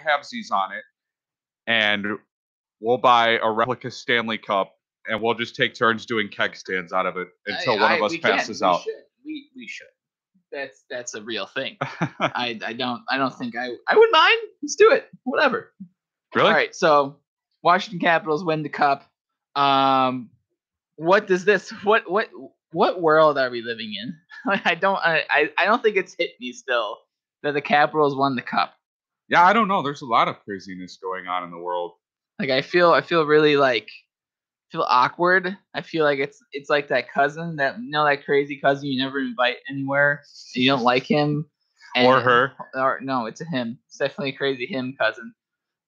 halvesies on it, and we'll buy a replica Stanley Cup, and we'll just take turns doing keg stands out of it until one of us passes out. We should. That's a real thing. I don't think I would mind. Let's do it. Whatever. Really? All right. So Washington Capitals win the cup. What does this? What world are we living in? I don't think it's hit me still that the Capitals won the cup. Yeah, I don't know. There's a lot of craziness going on in the world. Like I feel really feel awkward. I feel like it's like that cousin that that crazy cousin you never invite anywhere and you don't like him or her. Or no, it's a him. It's definitely a crazy him cousin.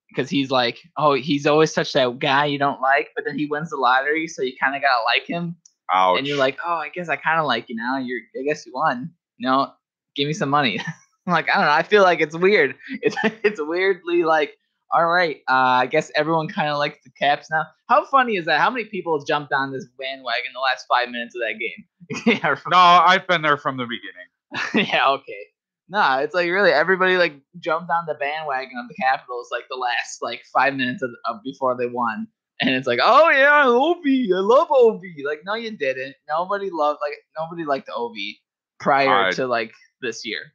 Because he's like, oh, he's always such that guy you don't like, but then he wins the lottery, so you kind of gotta like him. Ouch. And you're like, oh, I guess I kind of like you now. I guess you won. Give me some money. I'm like, I don't know. I feel like it's weird. It's weirdly like, all right. I guess everyone kind of likes the Caps now. How funny is that? How many people jumped on this bandwagon in the last 5 minutes of that game? No, I've been there from the beginning. Yeah. Okay. Nah, it's like really everybody like jumped on the bandwagon of the Capitals like the last 5 minutes of before they won, and it's like, oh yeah, Ovi, I love Ovi. Like, no, you didn't. Nobody liked Ovi prior to this year.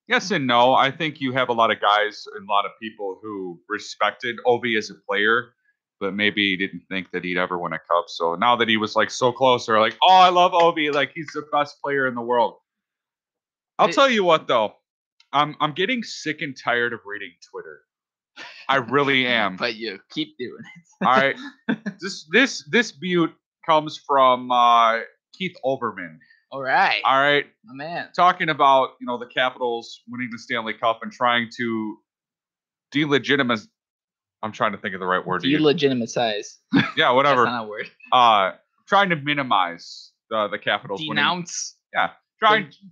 Yes and no. I think you have a lot of guys and a lot of people who respected Ovi as a player, but maybe didn't think that he'd ever win a cup. So now that he was so close, they're like, oh, I love Ovi. Like, he's the best player in the world. I'll tell you what, though. I'm getting sick and tired of reading Twitter. I really am. But you keep doing it. All right. This butte comes from Keith Olbermann. All right. My man. Talking about, the Capitals winning the Stanley Cup and trying to delegitimize. I'm trying to think of the right word. Delegitimize. Yeah, whatever. That's not a word. Trying to minimize the Capitals winning. Denounce. Yeah.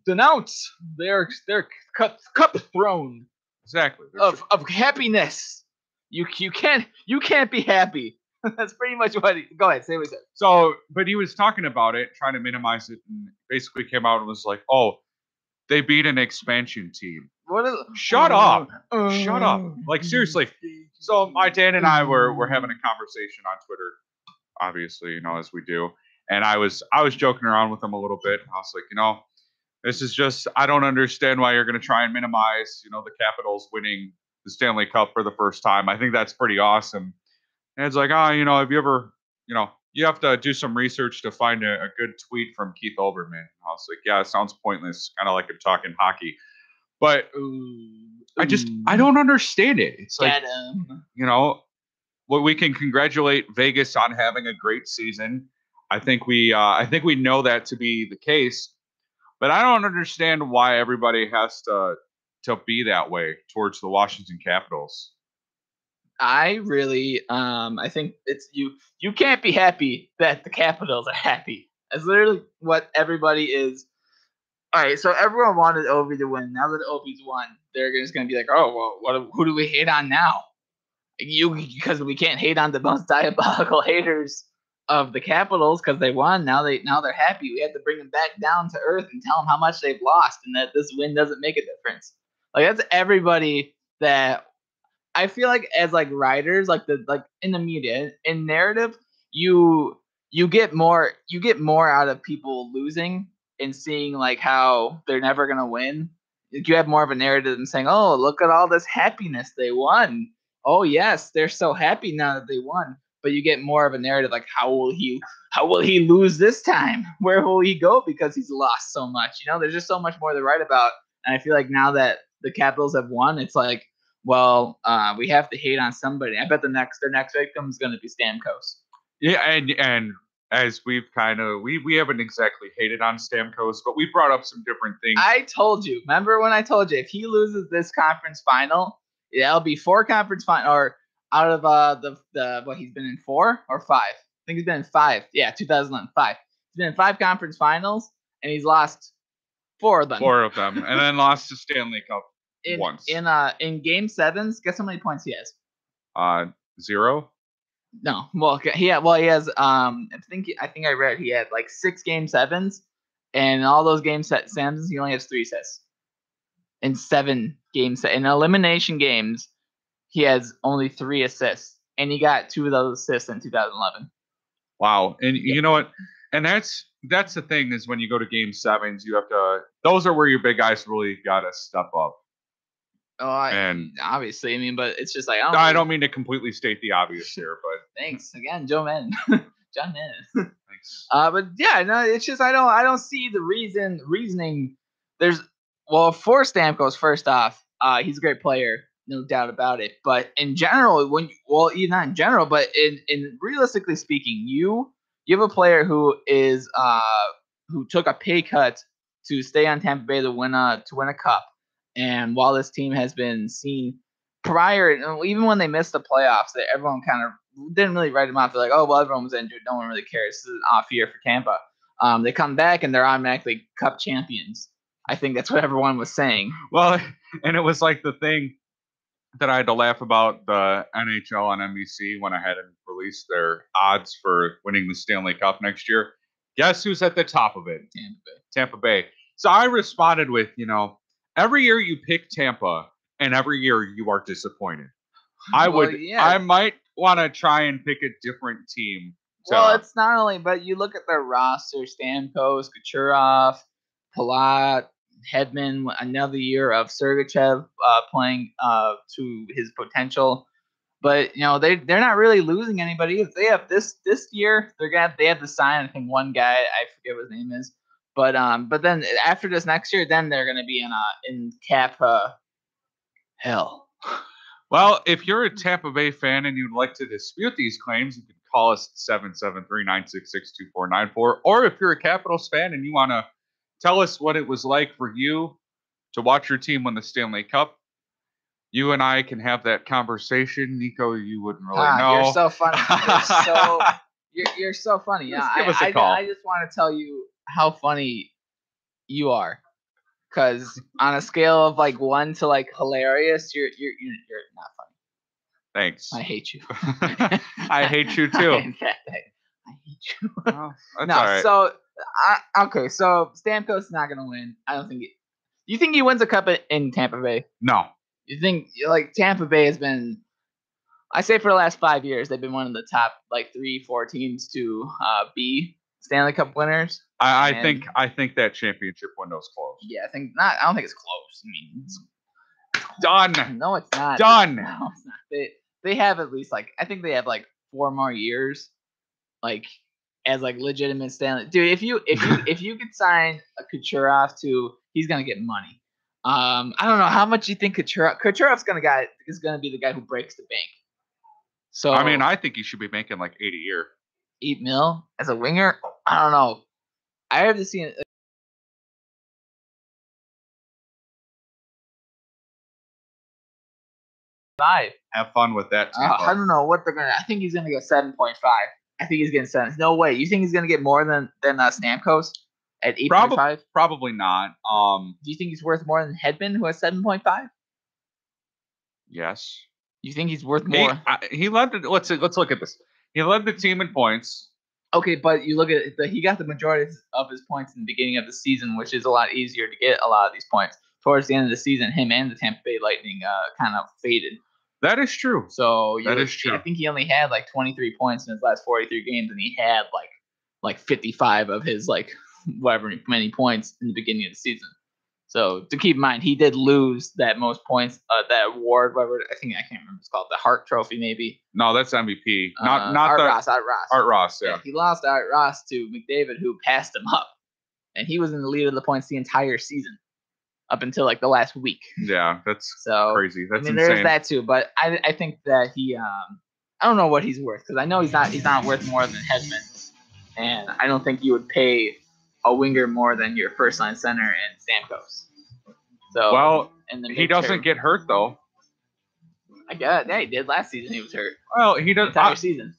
Denounce their cup throne. Exactly. Of happiness. You can't be happy. That's pretty much what go ahead, say what he said. So, but he was talking about it, trying to minimize it, and basically came out and was like, oh, they beat an expansion team. Shut up. Shut up. Like, seriously. So my dad and I were having a conversation on Twitter, obviously, as we do. And I was joking around with him a little bit. I was like, this is just, I don't understand why you're going to try and minimize, the Capitals winning the Stanley Cup for the first time. I think that's pretty awesome. And it's like, have you ever, you have to do some research to find a good tweet from Keith Olbermann. I was like, yeah, it sounds pointless. Kind of like I'm talking hockey. But I don't understand it. It's like, we can congratulate Vegas on having a great season. I think we know that to be the case. But I don't understand why everybody has to be that way towards the Washington Capitals. I really, I think it's you can't be happy that the Capitals are happy. That's literally what everybody is. All right, so everyone wanted Ovi to win. Now that Ovi's won, they're just going to be like, oh, well, who do we hate on now? Because we can't hate on the most diabolical haters of the Capitals because they won. Now they're happy. We have to bring them back down to earth and tell them how much they've lost and that this win doesn't make a difference. Like, that's everybody that I feel like as writers, in the media, in narrative, you get more out of people losing and seeing how they're never gonna win. You have more of a narrative than saying, oh, look at all this happiness, they won. Oh yes, they're so happy now that they won. But you get more of a narrative how will he lose this time? Where will he go because he's lost so much? There's just so much more to write about. And I feel like now that the Capitals have won, it's like, well, we have to hate on somebody. I bet their next victim is going to be Stamkos. Yeah, and as we've we haven't exactly hated on Stamkos, but we brought up some different things. I told you. Remember when I told you if he loses this conference final, it'll be 4 conference final or out of the what he's been in 4 or 5. I think he's been in 5. Yeah, 2011, 5. He's been in 5 conference finals and he's lost 4 of them. 4 of them, and then lost to Stanley Cup once. In game 7s, guess how many points he has? 0. No, he has. I think I read he had 6 game 7s, and in all those game 7s he only has 3 assists. in 7 games. In elimination games, he has only 3 assists, and he got 2 of those assists in 2011. Wow. And you know what? And that's the thing is when you go to game 7s, you have to. Those are where your big guys really got to step up. Oh, obviously, I mean, but it's just like I don't mean to completely state the obvious here, but thanks again, Joe Madden, John Madden. Thanks. But yeah, no, it's just I don't see the reasoning. For Stamkos, first off, he's a great player, no doubt about it. But in general, not in general, but in realistically speaking, you have a player who is who took a pay cut to stay on Tampa Bay to win a cup. And while this team has been seen prior, even when they missed the playoffs, that everyone kind of didn't really write them off. They're like, oh, well, everyone was injured. No one really cares. This is an off year for Tampa. They come back and they're automatically cup champions. I think that's what everyone was saying. Well, and it was like the thing that I had to laugh about the NHL on NBC when I had them release their odds for winning the Stanley Cup next year. Guess who's at the top of it? Tampa Bay. So I responded with, every year you pick Tampa, and every year you are disappointed. I might want to try and pick a different team. Well, it's not only, but you look at their roster: Stamkos, Kucherov, Palat, Hedman. Another year of Sergachev playing to his potential. But they're not really losing anybody. They have this year. They have to sign, I think, one guy. I forget what his name is. But then after this next year, then they're going to be in cap hell. Well, if you're a Tampa Bay fan and you'd like to dispute these claims, you can call us at 773-966-2494. Or if you're a Capitals fan and you want to tell us what it was like for you to watch your team win the Stanley Cup, you and I can have that conversation. Nico, you wouldn't really know. You're so funny. You're so funny. Yeah, give us a call. I just want to tell you how funny you are, because on a scale of 1 to hilarious, you're not funny. Thanks. I hate you. I hate you too. I hate you. Well, that's all right. So Stamkos is not gonna win. I don't think. You think he wins a cup in Tampa Bay? No. You think Tampa Bay has been? I say for the last 5 years, they've been one of the top 3-4 teams to be Stanley Cup winners. I think that championship window's closed. Yeah, I think not. I don't think it's close. I mean, it's done. No, it's not. Done. No, it's not. They have at least I think they have 4 more years, as legitimate Stanley. Dude, if you could sign a Kucherov he's gonna get money. I don't know how much you think Kucherov's is gonna be the guy who breaks the bank. So I mean, I think he should be making 8 a year. 8 mil as a winger? I don't know. I have to see it. Five. Have fun with that. I don't know what they're gonna. I think he's gonna go 7.5. I think he's getting 7. No way. You think he's gonna get more than Stamkos at 8.5? Probably not. Do you think he's worth more than Hedman, who has 7.5? Yes. You think he's worth more? He led the. Let's look at this. He led the team in points. Okay, but you look at he got the majority of his points in the beginning of the season, which is a lot easier to get a lot of these points. Towards the end of the season, him and the Tampa Bay Lightning kind of faded. That is true. So that is true. I think he only had 23 points in his last 43 games, and he had 55 of his whatever many points in the beginning of the season. So to keep in mind, he did lose that most points, that award, whatever I can't remember what it's called, the Hart Trophy maybe. No, that's MVP. Not Art Ross. Art Ross, yeah. He lost Art Ross to McDavid, who passed him up, and he was in the lead of the points the entire season, up until the last week. Yeah, that's crazy. That's insane. There's that too, but I think that he I don't know what he's worth, because I know he's not worth more than Hedman, and I don't think you would pay a winger more than your first line center and Stamkos. So he doesn't get hurt though. I guess he did last season. He was hurt. Well, he does entire season.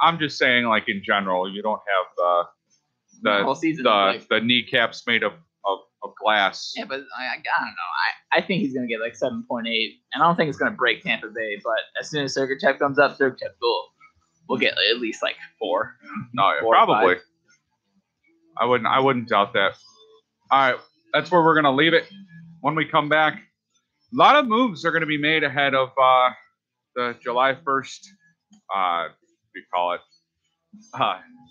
I'm just saying, in general, you don't have the whole season. The kneecaps made of glass. Yeah, but I don't know. I think he's gonna get 7.8, and I don't think it's gonna break Tampa Bay. But as soon as Sergachev comes up, Sergachev will get at least 4. No, 4 probably. 5. I wouldn't doubt that. All right, that's where we're gonna leave it. When we come back, lot of moves are going to be made ahead of the July 1st, we call it,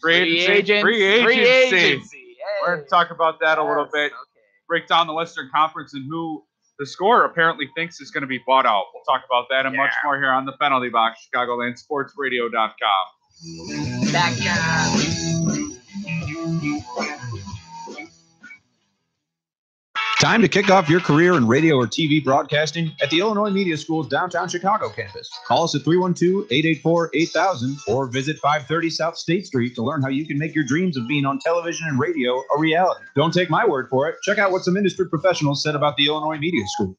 free agency. Hey. We're going to talk about that a little bit, break down the Western Conference and who the score apparently thinks is going to be bought out. We'll talk about that and much more here on the Penalty Box, ChicagolandSportsRadio.com. Time to kick off your career in radio or TV broadcasting at the Illinois Media School's downtown Chicago campus. Call us at 312-884-8000 or visit 530 South State Street to learn how you can make your dreams of being on television and radio a reality. Don't take my word for it. Check out what some industry professionals said about the Illinois Media School.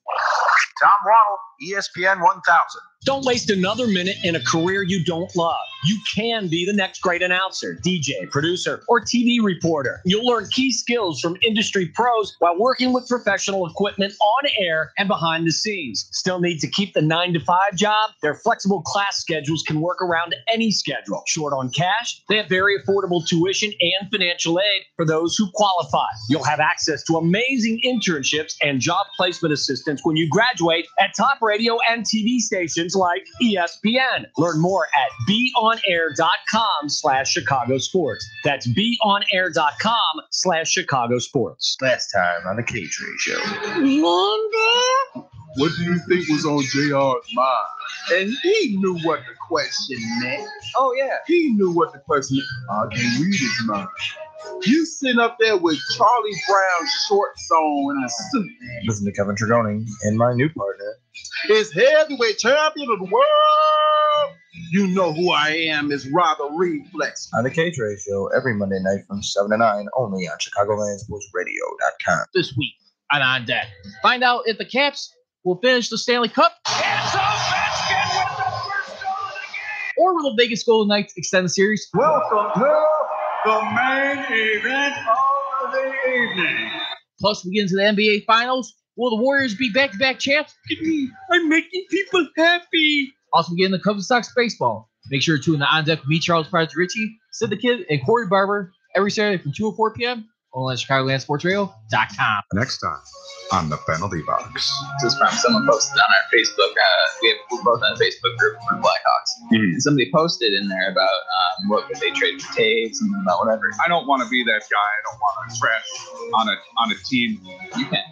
Tom Waddle, ESPN 1000. Don't waste another minute in a career you don't love. You can be the next great announcer, DJ, producer, or TV reporter. You'll learn key skills from industry pros while working with professional equipment on air and behind the scenes. Still need to keep the 9-to-5 job? Their flexible class schedules can work around any schedule. Short on cash? They have very affordable tuition and financial aid for those who qualify. You'll have access to amazing internships and job placement assistance when you graduate at top radio and TV stations like ESPN. Learn more at beonair.com/Chicago Sports. That's beonair.com/Chicago Sports. Last time on the K-Trade Show. What do you think was on JR's mind? And he knew what the question meant. Oh, yeah. He knew what the question meant. I can read his mind. You sitting up there with Charlie Brown's shorts on and a suit. Listen to Kevin Tragoni and my new partner. His heavyweight champion of the world. You know who I am is Robert Reflex. On the K-Trade Show every Monday night from 7 to 9 only on ChicagolandSportsRadio.com. This week on Deck. Find out if the Caps will finish the Stanley Cup. It's Ovechkin with the first goal of the game. Or will the Vegas Golden Knights extend the series? Welcome to the main event of the evening. Plus, we get into the NBA Finals. Will the Warriors be back-to-back champs? I'm making people happy. Also, we get into Cubs and Sox baseball. Make sure to tune in On Deck with me, Charles Pryor Ritchie, Sid the Kid, and Corey Barber every Saturday from 2 to 4 p.m. on ChicagolandSportsRadio.com. Next time on the Penalty Box. This is from someone posted on our Facebook. We're both on a Facebook group for Blackhawks. And somebody posted in there about what would they trade for Taves and about whatever. I don't want to be that guy. I don't want to crash on a team. You can.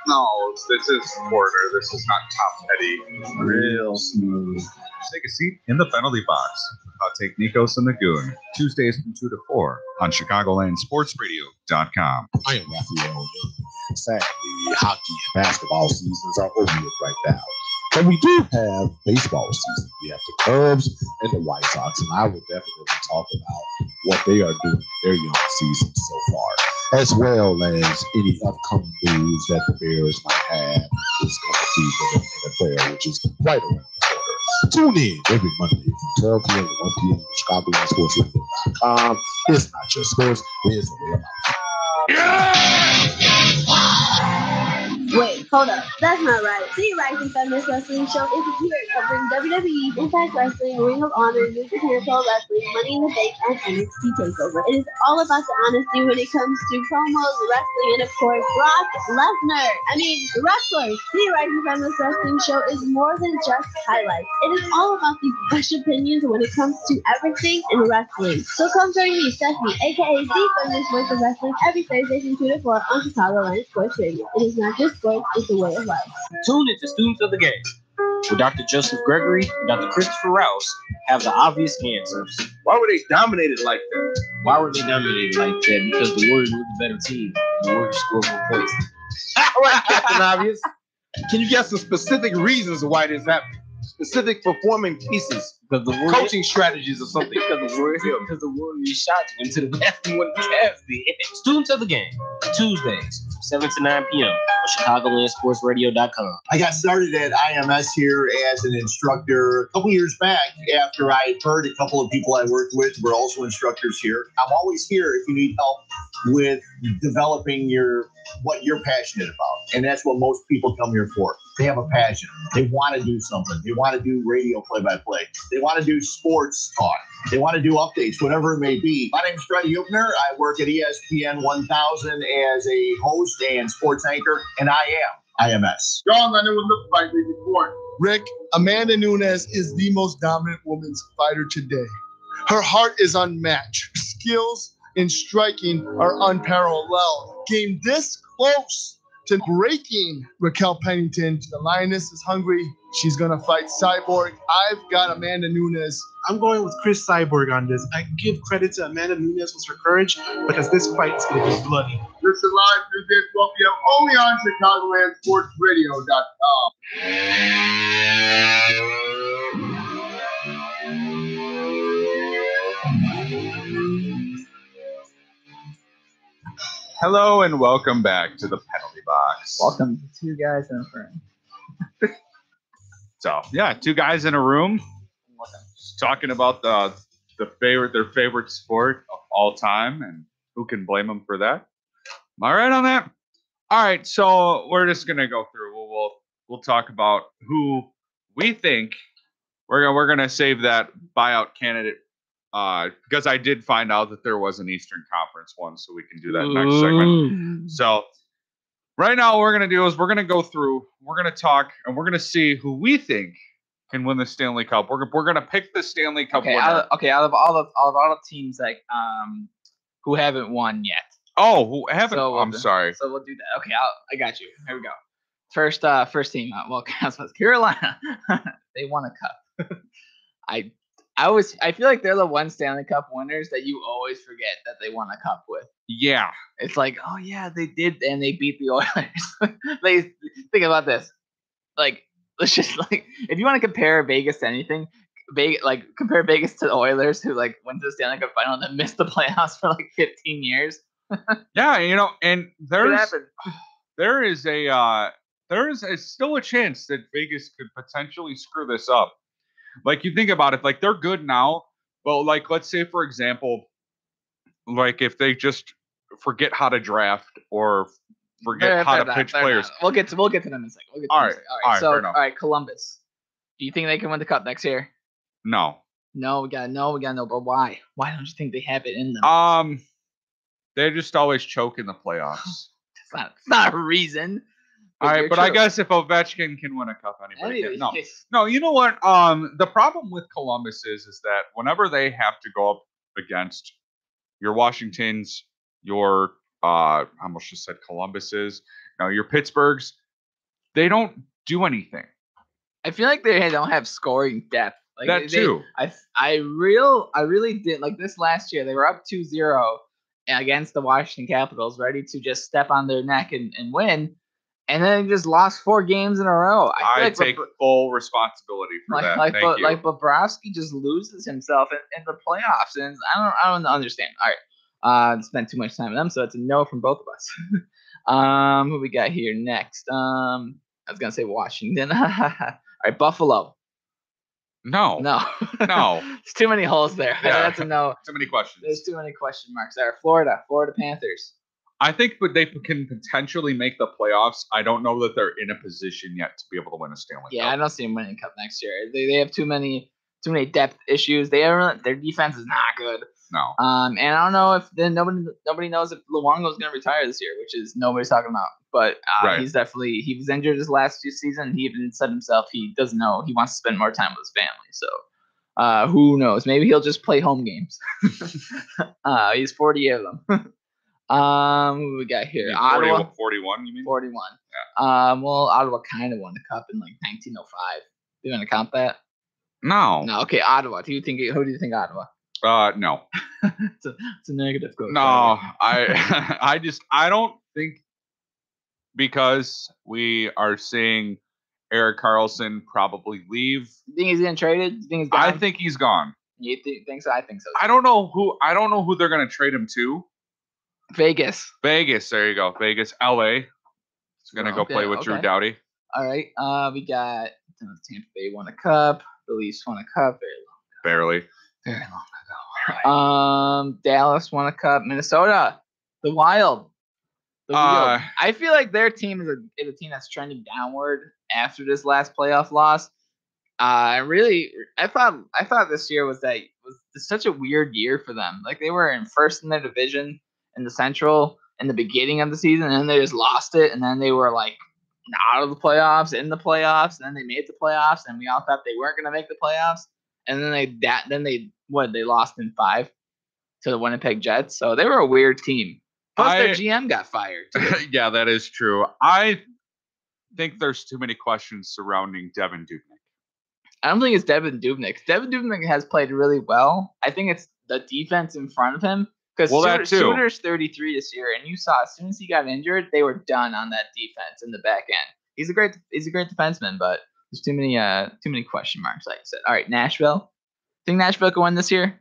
No, this is Porter. This is not Tom Petty. Real smooth. Take a seat in the Penalty Box. I'll take Nikos and the Goon. Tuesdays from 2 to 4 on ChicagolandSportsRadio.com. I am Raphael Young. Sadly, hockey and basketball seasons are over with right now. But we do have baseball season. We have the Cubs and the White Sox, and I will definitely talk about what they are doing in their young season so far, as well as any upcoming news that the Bears might have this coming season in the NFL, which is right around the corner. Tune in every Monday from 12 p.m. to 1 p.m. on ChicagolandSportsRadio.com. It's not just sports, it's a real life. Wait, hold up. That's not right. The Rising Feminist Wrestling Show is here covering WWE, Impact Wrestling, Ring of Honor, New Japan Pro Wrestling, Money in the Bank, and NXT TakeOver. It is all about the honesty when it comes to promos, wrestling, and of course, Brock Lesnar. The wrestlers. The Rising Feminist Wrestling Show is more than just highlights. It is all about the fresh opinions when it comes to everything in wrestling. So come join me, Stephanie, aka the Feminist Voice of Wrestling, every Thursday from 2 to 4 on Chicagoland Sports Radio. It is not just sports, it's a way of life. Tune into Students of the Game, where Dr. Joseph Gregory and Dr. Christopher Rouse have the obvious answers. Why were they dominated like that? Why were they dominated like that? Because the Warriors were the better team. The Warriors scored more points. All right, Captain Obvious. Can you guess some specific reasons why this happened? Specific performing pieces, coaching strategies or something. Because the Warriors shot into the basket when the Cavs did. Students of the Game, Tuesdays from 7 to 9 p.m. on ChicagolandSportsRadio.com. I got started at IMS here as an instructor a couple years back after I heard a couple of people I worked with were also instructors here. I'm always here if you need help with developing what you're passionate about. And that's what most people come here for. They have a passion. They want to do something. They want to do radio play-by-play. They want to do sports talk. They want to do updates, whatever it may be. My name is Freddie Huebner. I work at ESPN 1000 as a host and sports anchor, and I am IMS. John Lennon would look like we report. Rick, Amanda Nunes is the most dominant women's fighter today. Her heart is unmatched. Her skills in striking are unparalleled. Game this close to breaking Raquel Pennington. The Lioness is hungry. She's going to fight Cyborg. I've got Amanda Nunes. I'm going with Chris Cyborg on this. I give credit to Amanda Nunes with her courage because this fight is going to be bloody. Listen live through this 12 p.m. only on ChicagoLandSportsRadio.com. Hello and welcome back to the penalty box. Welcome to Two Guys in a Room. So yeah, two guys in a room talking about their favorite sport of all time, and who can blame them for that? Am I right on that? All right, so we're just gonna go through. We'll talk about who we think we're gonna save that buyout candidate because I did find out that there was an Eastern Conference one, so we can do that next segment. So right now, what we're gonna do is we're gonna go through. We're gonna talk, and we're gonna see who we think can win the Stanley Cup. We're gonna pick the Stanley Cup winner. Out of all the teams that who haven't won yet. Oh, who haven't? So I'm sorry. So we'll do that. Okay, I got you. Here we go. First team. Well, Carolina. They won a cup. I feel like they're the one Stanley Cup winners that you always forget that they won a cup with. Yeah. It's like, oh yeah, they did, and they beat the Oilers. They think about this. Like, let's just if you want to compare Vegas to anything, compare Vegas to the Oilers, who went to the Stanley Cup final and then missed the playoffs for 15 years. Yeah, and there is still a chance that Vegas could potentially screw this up. You think about it, they're good now, but let's say for example, if they just forget how to draft or forget how to pitch players. We'll get to them in a second. All right. All right, Columbus. Do you think they can win the cup next year? No. No, we gotta know. But why? Why don't you think they have it in them? They just always choke in the playoffs. It's not a reason. All right, but I guess if Ovechkin can win a cup, anybody can. No, you know what? The problem with Columbus is that whenever they have to go up against your Washingtons, your I almost just said Columbus's, your Pittsburghs, they don't do anything. I feel like they don't have scoring depth. That too. I really did this last year. They were up 2-0 against the Washington Capitals, ready to just step on their neck and win. And then just lost 4 games in a row. I take full responsibility for that. Thank you. Bobrovsky just loses himself in the playoffs, and I don't understand. All right, spent too much time with them, so it's a no from both of us. Who we got here next? I was gonna say Washington. All right, Buffalo. No. There's too many holes there. Yeah. That's a no. Too many questions. There's too many question marks there. Florida Panthers. I think they can potentially make the playoffs. I don't know that they're in a position yet to be able to win a Stanley Cup. Yeah, I don't see them winning a cup next year. They have too many depth issues. Their defense is not good. No. And I don't know if nobody knows if Luongo's going to retire this year, which is nobody's talking about. But right. he was injured his last 2 seasons. He even said himself he doesn't know. He wants to spend more time with his family. So who knows? Maybe he'll just play home games. He's 40 of them. Who we got here? 40, Ottawa. 41, you mean? 41. Yeah. Well, Ottawa kind of won the cup in 1905. Do you want to count that? No. No. Okay, Ottawa. Who do you think Ottawa? No. it's a negative goal. No, I don't think, because we are seeing Erik Karlsson probably leave. You think he's getting traded? You think he's gone? I think he's gone. You think so? I think so. I don't know who they're going to trade him to. Vegas. There you go. Vegas. LA. He's going to go play with Drew Doughty. All right. We got Tampa Bay won a cup. The Leafs won a cup very long ago. Dallas won a cup. Minnesota, the Wild. I feel like their team is a team that's trending downward after this last playoff loss. I thought this year was such a weird year for them. They were in first in their division in the Central in the beginning of the season, and then they just lost it, and then they were out of the playoffs, in the playoffs, and then they made the playoffs, and we all thought they weren't going to make the playoffs, and then they lost in 5 to the Winnipeg Jets. So they were a weird team. Plus, their GM got fired. Yeah, that is true. I think there's too many questions surrounding Devin Dubnyk. I don't think it's Devin Dubnyk. Devin Dubnyk has played really well. I think it's the defense in front of him. Because Suter's 33 this year, and you saw as soon as he got injured, they were done on that defense in the back end. He's a great defenseman, but there's too many question marks, like I said. All right, Nashville. Think Nashville can win this year?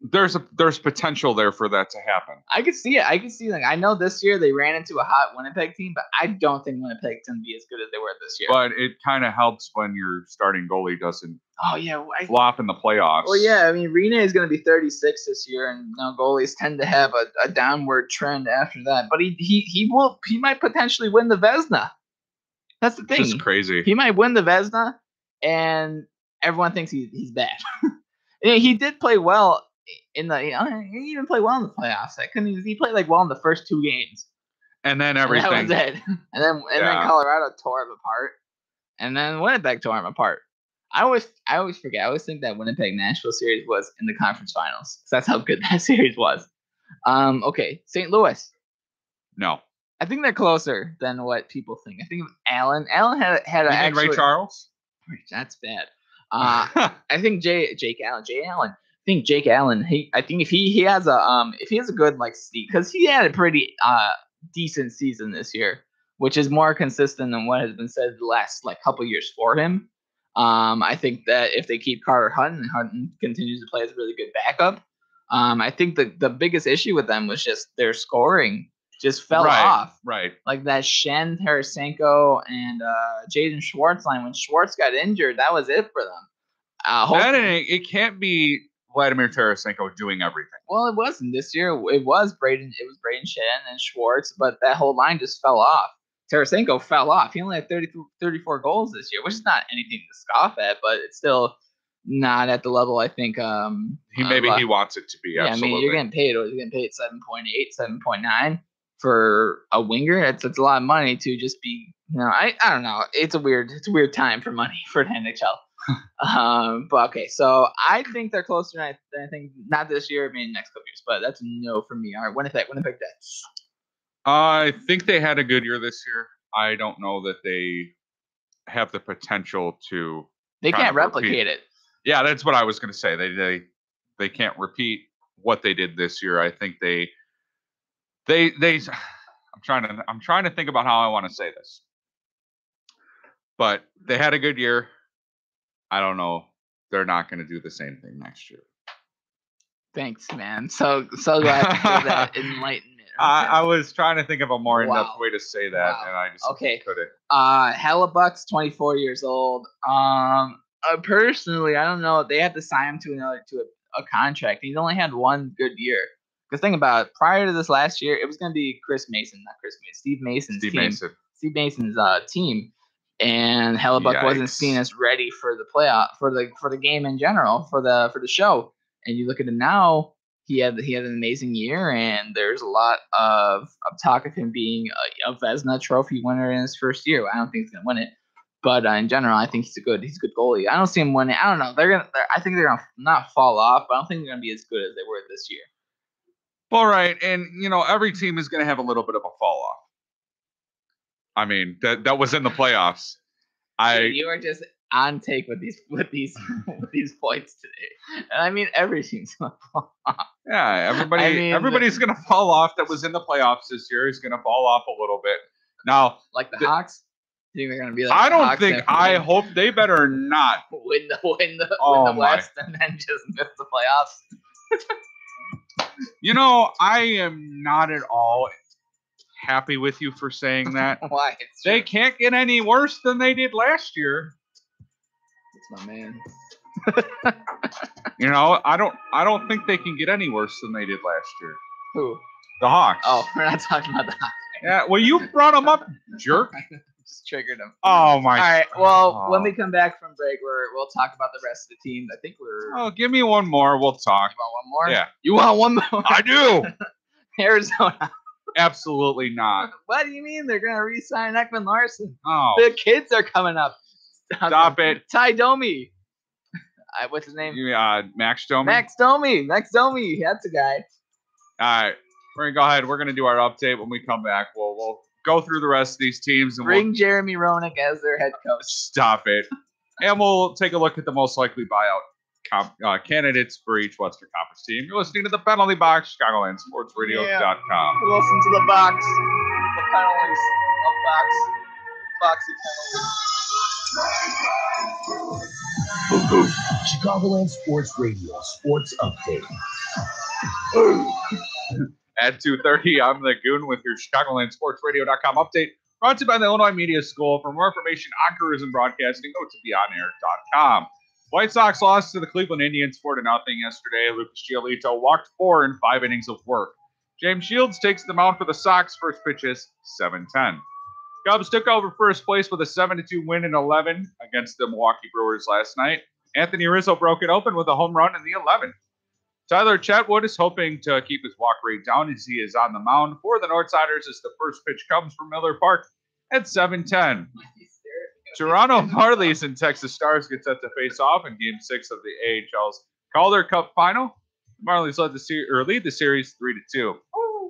There's potential there for that to happen. I could see it. I know this year they ran into a hot Winnipeg team, but I don't think Winnipeg's going to be as good as they were this year. But it kind of helps when your starting goalie doesn't flop in the playoffs. Well, yeah, I mean, Rene is going to be 36 this year, and goalies tend to have a downward trend after that. But he might potentially win the Vezina. That's the thing. It's just crazy. He might win the Vezina, and everyone thinks he's bad. He did play well. He didn't play well in the playoffs. He played well in the first 2 games, and then everything. And that was it. And then Colorado tore him apart, and then Winnipeg tore him apart. I always forget. I always think that Winnipeg Nashville series was in the conference finals. So that's how good that series was. Okay, St. Louis. No, I think they're closer than what people think. I think Allen. Allen had Ray Charles. That's bad. I think Jake Allen. I think Jake Allen. I think if he has a good because he had a pretty decent season this year, which is more consistent than what has been said the last couple years for him. I think that if they keep Carter Hutton and Hutton continues to play as a really good backup, I think the biggest issue with them was just their scoring just fell off. Right. Like that Shen, Tarasenko, and Jaden Schwartz line. When Schwartz got injured, that was it for them. It can't be Vladimir Tarasenko doing everything. Well, it wasn't this year. It was Braden Shen and Schwartz, but that whole line just fell off. Tarasenko fell off. He only had 34 goals this year, which is not anything to scoff at, but it's still not at the level I think he wants it to be. Yeah, absolutely. I mean, you're getting paid 7.8, 7.9 for a winger. It's a lot of money to just be. I don't know. It's a weird time for money for the NHL. But okay, so I think they're closer than I think. Not this year, maybe next couple years, but that's a no for me. All right, Winnipeg Jets. I think they had a good year this year. I don't know that they have the potential to. They can't replicate it. Yeah, that's what I was going to say. They can't repeat what they did this year. I think they. I'm trying to think about how I want to say this, but they had a good year. I don't know. They're not going to do the same thing next year. Thanks, man. So glad to hear that enlightenment. I was trying to think of a more in-depth way to say that, and I just couldn't. Hellebuck's 24 years old. Personally, I don't know. They had to sign him to a contract. He's only had one good year. Because think about it, prior to this last year, it was going to be Steve Mason's team. And Hellebuck wasn't seen as ready for the playoff for the game in general for the show. And you look at him now, he had an amazing year, and there's a lot of talk of him being a Vezina Trophy winner in his first year. I don't think he's gonna win it, but in general, I think he's a good goalie. I don't see him winning. I don't know. I think they're gonna not fall off, but I don't think they're gonna be as good as they were this year. All right, and every team is gonna have a littof a fall off. I mean, that was in the playoffs. You are just on take with these points today, and I mean every team's gonna fall off. Yeah, everybody's gonna fall off. That was in the playoffs this year is gonna fall off a little bit. Now, like the Hawks, you think they're gonna be like? I don't think. I hope they better not win the West and then just miss the playoffs. I am not at all happy with you for saying that. Why? They can't get any worse than they did last year. That's my man. I don't think they can get any worse than they did last year. Who? The Hawks. Oh, we're not talking about the Hawks. Yeah, well, you brought them up, jerk. Just triggered them. Oh my. All right. Well, when we come back from break, we'll talk about the rest of the team. I think we're. Oh, give me one more. We'll talk. You want one more? Yeah. You want one more? I do. Arizona. Absolutely not. What do you mean they're going to re-sign Ekman Larson? Oh, The kids are coming up. stop it. Ty Domi. What's his name? Max Domi? Max Domi. Max Domi. That's a guy. All right. We're going to go ahead. We're going to do our update when we come back. We'll go through the rest of these teams. And Bring Jeremy Roenick as their head coach. Stop it. And we'll take a look at the most likely buyout candidates for each Western Conference team. You're listening to the Penalty Box, ChicagolandSportsRadio.com. Listen to the box. The penalties of box. Chicagoland Sports Radio Sports Update. At 2:30, I'm the Goon with your ChicagolandSportsRadio.com update. Brought to you by the Illinois Media School. For more information on careers in broadcasting, go to beonair.com. White Sox lost to the Cleveland Indians 4-0 yesterday. Lucas Giolito walked 4 in 5 innings of work. James Shields takes the mound for the Sox. First pitch is 7:10. Cubs took over first place with a 7-2 win in 11 against the Milwaukee Brewers last night. Anthony Rizzo broke it open with a home run in the 11th. Tyler Chatwood is hoping to keep his walk rate down as he is on the mound for the Northsiders as the first pitch comes from Miller Park at 7:10. Toronto Marlies and Texas Stars get set to face off in Game 6 of the AHL's Calder Cup Final. The Marlies lead the series 3-2.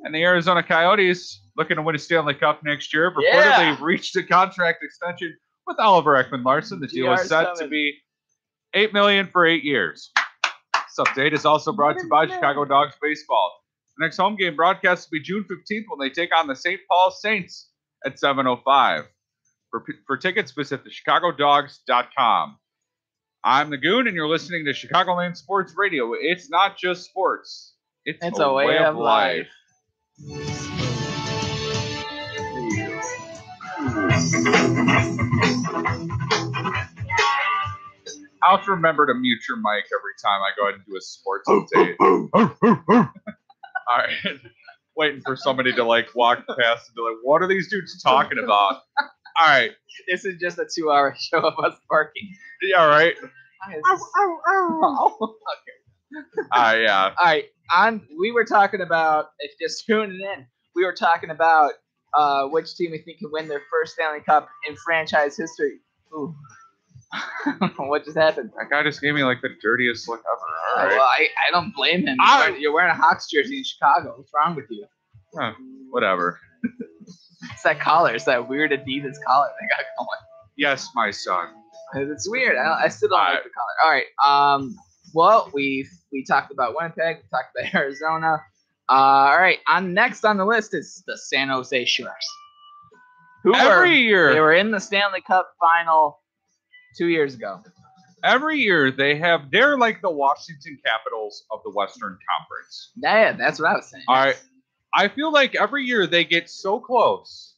And the Arizona Coyotes, looking to win a Stanley Cup next year, reportedly reached a contract extension with Oliver Ekman-Larsson. The deal is set to be $8 million for 8 years. This update is also brought to you by Chicago Dogs Baseball. The next home game broadcast will be June 15th when they take on the St. Paul Saints at 7:05. For tickets, visit thechicagodogs.com. I'm the Goon, and you're listening to Chicagoland Sports Radio. It's not just sports. It's a way of life. I'll have to remember to mute your mic every time I go ahead and do a sports update. All right. Waiting for somebody to walk past and be like, what are these dudes talking about? All right. This is just a 2-hour show of us barking. Yeah, right. Okay. Yeah. All right. We were talking about, if you're just tuning in, we were talking about which team we think can win their first Stanley Cup in franchise history. Ooh. What just happened? That guy just gave me the dirtiest look ever. All right. Well, I don't blame him. You're wearing a Hawks jersey in Chicago. What's wrong with you? Whatever. It's that collar. It's that weird Adidas collar they got going. Yes, my son. It's weird. I still don't like the collar. All right. Well, we talked about Winnipeg. We talked about Arizona. All right. Next on the list is the San Jose Sharks. Every year they were in the Stanley Cup final 2 years ago. Every year they're like the Washington Capitals of the Western Conference. Yeah, that's what I was saying. All right. I feel like every year they get so close,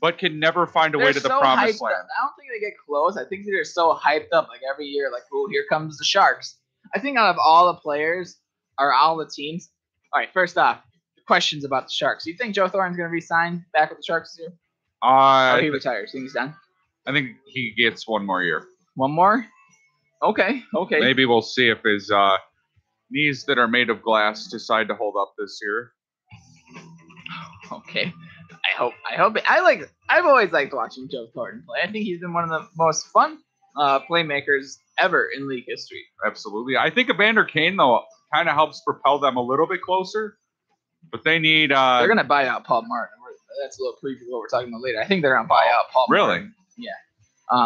but can never find a way to the promised land. I don't think they get close. I think they're so hyped up every year, oh, here comes the Sharks. I think out of all the players or all the teams. All right, first off, questions about the Sharks. Do you think Joe Thornton's going to re-sign back with the Sharks this year? Or he retires? You think he's done? I think he gets one more year. One more? Okay. Maybe we'll see if his knees that are made of glass decide to hold up this year. Okay. I hope. I've always liked watching Joe Thornton play. I think he's been one of the most fun playmakers ever in league history. Absolutely. I think Evander Kane, though, kind of helps propel them a little bit closer. But they need... they're going to buy out Paul Martin. That's a little preview of what we're talking about later. I think they're going to buy out Paul Martin. Yeah.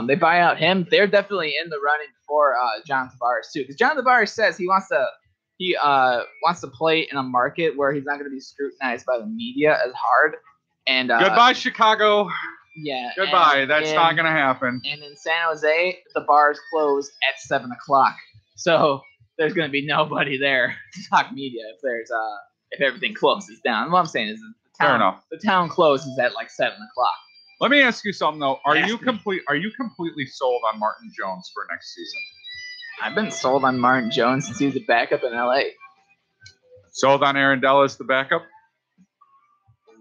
They buy out him. They're definitely in the running for John Tavares, too. Because John Tavares says he wants to play in a market where he's not going to be scrutinized by the media as hard. And goodbye, Chicago. Yeah. Goodbye. That's not going to happen. And in San Jose, the bars close at 7 o'clock. So there's going to be nobody there to talk media if everything closes down. What I'm saying is the town closes at 7 o'clock. Let me ask you something though. Are you completely sold on Martin Jones for next season? I've been sold on Martin Jones since he was a backup in LA. Sold on Aaron Dellas, the backup?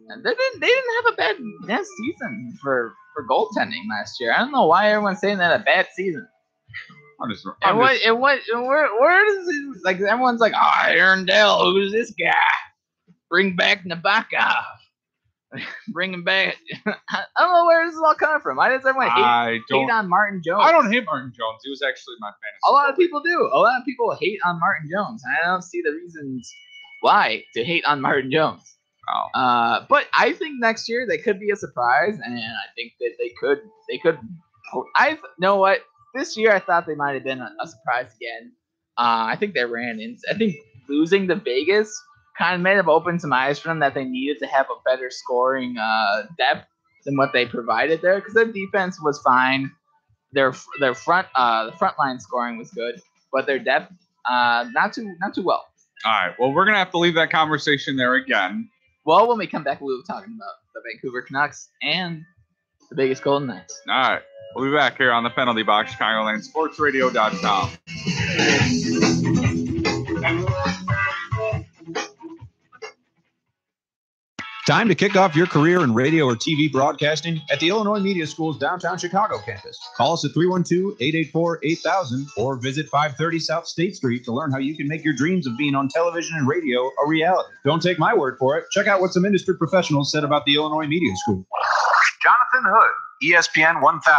And they didn't have a bad season for goaltending last year. I don't know why everyone's saying that a bad season. Where does it, everyone's like, Aaron Dell, who's this guy? Bring back Nabokov. bringing back. I don't know where this is all coming from. Why does everyone hate on Martin Jones? I don't hate Martin Jones. He was actually my fantasy. A lot of people do. A lot of people hate on Martin Jones. I don't see the reasons why to hate on Martin Jones. Oh. But I think next year they could be a surprise, and I think that they could. I know what this year I thought they might have been a surprise again. I think they ran in. I think losing to Vegas kind of may have opened some eyes for them that they needed to have a better scoring depth than what they provided there, because their defense was fine. Their front line scoring was good, but their depth not too well. All right. Well, we're gonna have to leave that conversation there again. Well, when we come back, we'll be talking about the Vancouver Canucks and the Vegas Golden Knights. All right. We'll be back here on the Penalty Box, ChicagolandSportsRadio.com. Time to kick off your career in radio or TV broadcasting at the Illinois Media School's downtown Chicago campus. Call us at 312-884-8000 or visit 530 South State Street to learn how you can make your dreams of being on television and radio a reality. Don't take my word for it. Check out what some industry professionals said about the Illinois Media School. Jonathan Hood, ESPN 1000.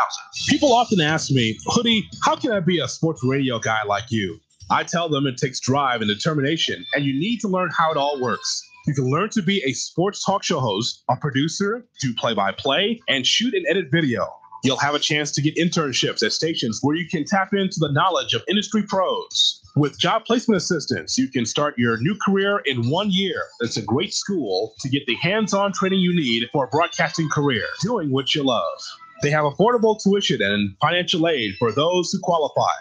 People often ask me, Hoodie, how can I be a sports radio guy like you? I tell them it takes drive and determination, and you need to learn how it all works. You can learn to be a sports talk show host, a producer, do play-by-play, and shoot and edit video. You'll have a chance to get internships at stations where you can tap into the knowledge of industry pros. With job placement assistance, you can start your new career in 1 year. It's a great school to get the hands-on training you need for a broadcasting career, doing what you love. They have affordable tuition and financial aid for those who qualify.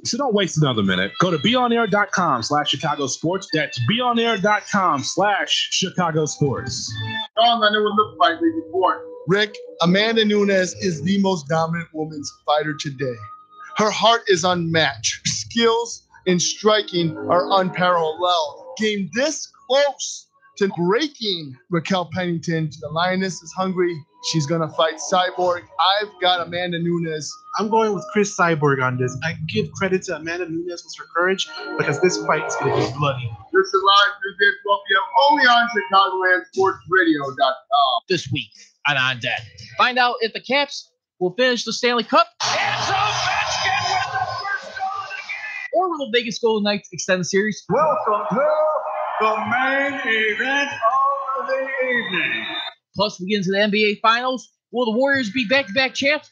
So don't waste another minute. Go to beonair.com/Chicago Sports. That's beonair.com/Chicago Sports. John, I know what it looked like before. Rick, Amanda Nunes is the most dominant women's fighter today. Her heart is unmatched. Her skills in striking are unparalleled. Game this close to breaking Raquel Pennington. The Lioness is hungry. She's going to fight Cyborg. I've got Amanda Nunes. I'm going with Chris Cyborg on this. I give credit to Amanda Nunes with her courage because this fight is going to be bloody. This is live Tuesday at 12 p.m. only on ChicagolandSportsRadio.com. This week on Deck. Find out if the Caps will finish the Stanley Cup. It's Ovechkin with the first goal of the game. Or will the Vegas Golden Knights extend the series? Welcome to the main event of the evening. Plus, we get into the NBA Finals. Will the Warriors be back-to-back champs?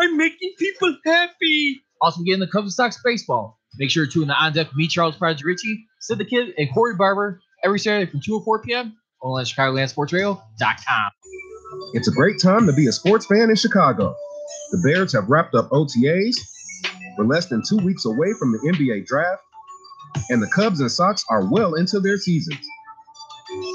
I'm making people happy. Also, we get into Cubs and Sox baseball. Make sure to tune in On Deck with me, Charles Pryor Richie, Sid the Kid, and Corey Barber every Saturday from 2 to 4 p.m. only at ChicagolandSportsRadio.com. It's a great time to be a sports fan in Chicago. The Bears have wrapped up OTAs. We're less than 2 weeks away from the NBA draft. And the Cubs and Sox are well into their seasons.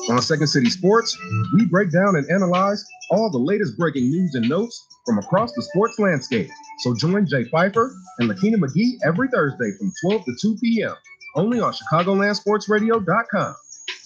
On Second City Sports, we break down and analyze all the latest breaking news and notes from across the sports landscape. So join Jay Pfeiffer and Lakina McGee every Thursday from 12 to 2 p.m. only on ChicagolandSportsRadio.com,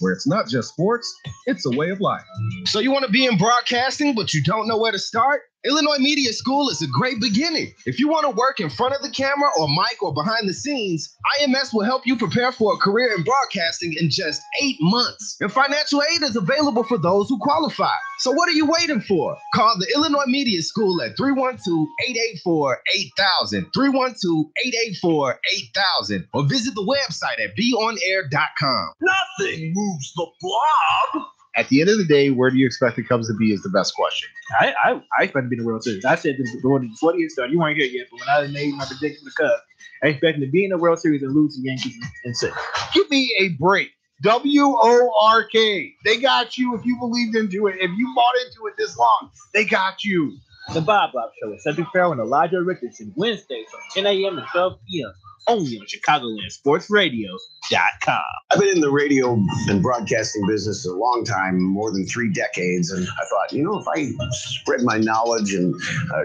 where it's not just sports, it's a way of life. So you want to be in broadcasting, but you don't know where to start? Illinois Media School is a great beginning. If you want to work in front of the camera or mic or behind the scenes, IMS will help you prepare for a career in broadcasting in just 8 months. And financial aid is available for those who qualify. So what are you waiting for? Call the Illinois Media School at 312-884-8000, 312-884-8000, or visit the website at beonair.com. Nothing moves the blob. At the end of the day, where do you expect the Cubs to be is the best question. I expect to be in the World Series. I said this before the 40th start. You weren't here yet, but when I made my prediction for the Cubs, I expect them to be in the World Series and lose to Yankees in 6. Give me a break. WORK. They got you if you believed into it. If you bought into it this long, they got you. The Bob Show with Cedric Farrell and Elijah Richardson, Wednesdays from 10 a.m. to 12 p.m. only on ChicagolandSportsRadio.com. I've been in the radio and broadcasting business a long time, more than 3 decades, and I thought, if I spread my knowledge and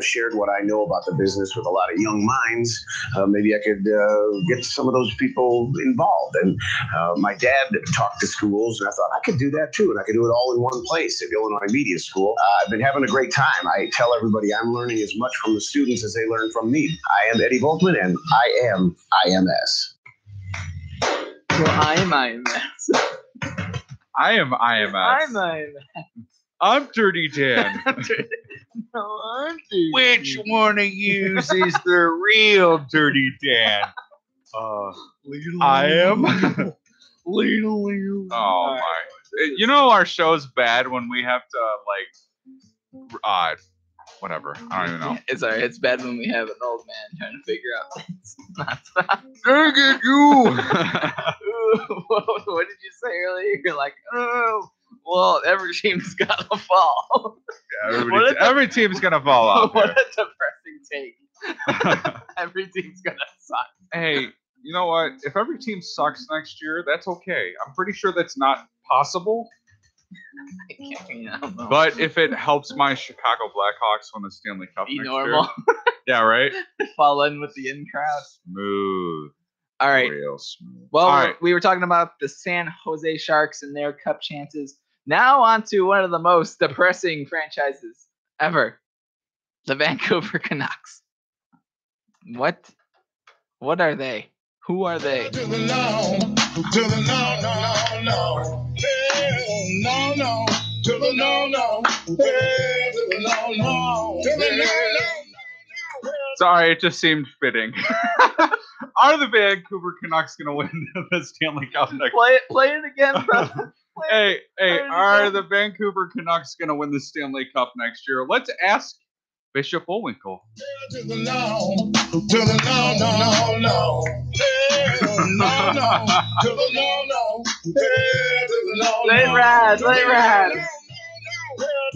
shared what I know about the business with a lot of young minds, maybe I could get some of those people involved. And my dad talked to schools, and I thought I could do that too, and I could do it all in one place at Illinois Media School. I've been having a great time. I tell everybody I'm learning as much from the students as they learn from me. I am Eddie Volkman, and I am IMS. Well, I am IMS. I am IMS. I'm IMS. I'm Dirty Dan. No, I'm Dirty. Which one of you is the real Dirty Dan? I am. Oh my! You know our show's bad when we have to like, whatever. I don't even know. It's alright. It's bad when we have an old man trying to figure out things. Dang it, you! What did you say earlier? You're like, oh, well, every team's gotta fall. Yeah, every team's gonna fall out. What a depressing take. Every team's gonna suck. Hey, you know what? If every team sucks next year, that's okay. I'm pretty sure that's not possible. I don't know. But if it helps my Chicago Blackhawks win the Stanley Cup Be next normal. year, yeah, right. Fall in with the in crowd. Smooth. All right. Real smooth. Well, All right. we were talking about the San Jose Sharks and their cup chances. Now on to one of the most depressing franchises ever, the Vancouver Canucks. What are they? Who are they? To the no, to the no, no, no, no, no, to the no, no, to the no, no, to the no. Sorry, it just seemed fitting. Are the Vancouver Canucks going to win the Stanley Cup next year? Play it again, brother. Hey, are the Vancouver Canucks going to win the Stanley Cup next year? Let's ask Bishop Bullwinkle. To the no, to the no, no, no, no, no, no, to the no, no, to the no, no. Play rad.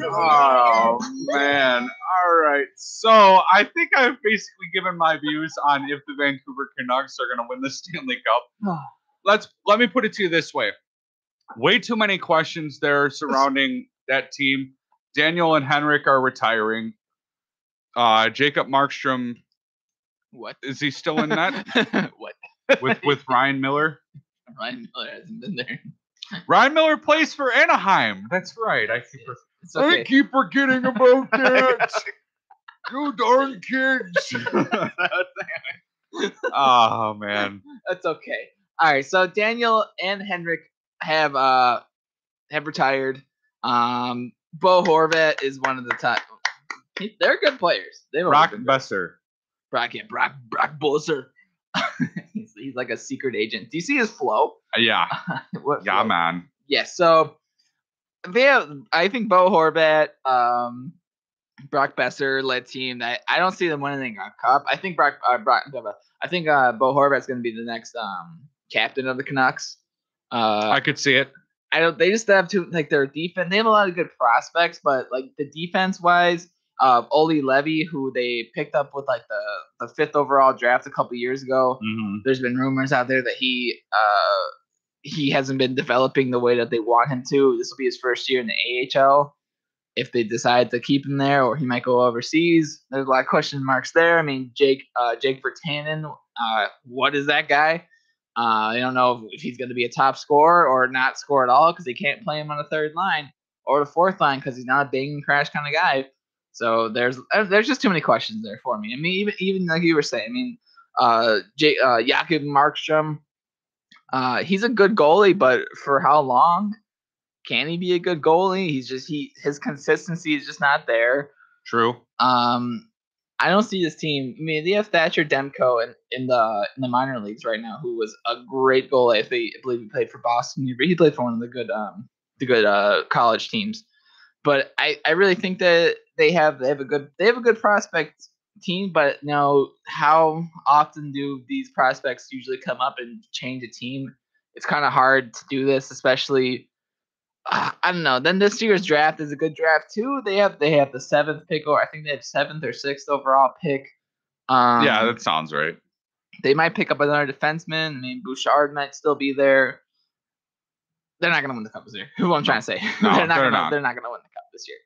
Oh, man. All right. So I think I've basically given my views on if the Vancouver Canucks are going to win the Stanley Cup. Let me put it to you this way. Way too many questions there surrounding that team. Daniel and Henrik are retiring. Jacob Markstrom. What? Is he still in that? What? With Ryan Miller? Ryan Miller hasn't been there. Ryan Miller plays for Anaheim. That's right. I keep forgetting about that. You darn kids. Oh, man. That's okay. All right. So Daniel and Henrik have retired. Bo Horvat is one of the top. They're good players. Brock Besser. Brock Besser. He's like a secret agent. Do you see his flow? Yeah. What yeah, flow? man. Yeah. So they have. I think Bo Horvat, Brock Besser led team. I don't see them winning a cup. I think Bo Horvat's going to be the next captain of the Canucks. I could see it. They just have to their defense. They have a lot of good prospects, but the defense wise, Oli Levy, who they picked up with the 5th overall draft a couple years ago. Mm-hmm. There's been rumors out there that he hasn't been developing the way that they want him to. This will be his first year in the AHL. If they decide to keep him there, or he might go overseas, there's a lot of question marks there. I mean, Jake Virtanen, what is that guy? I don't know if he's going to be a top scorer or not score at all because they can't play him on the third line or the fourth line because he's not a bang and crash kind of guy. So there's just too many questions there for me. I mean, even like you were saying, I mean, Jakob Markstrom, he's a good goalie, but for how long can he be a good goalie? His consistency is just not there. True. I don't see this team. I mean, they have Thatcher Demko in the minor leagues right now, who was a great goalie. I believe he played for Boston. He played for one of the good college teams. But I really think that they have a good prospect team. But how often do these prospects usually come up and change a team? It's kind of hard to do this, especially. I don't know. Then this year's draft is a good draft too. They have the 7th pick, or I think they have 7th or 6th overall pick. Yeah, that sounds right. They might pick up another defenseman. I mean, Bouchard might still be there. They're not going to win the cup this year. Who I'm trying to say? No, they're not going to win the cup this year.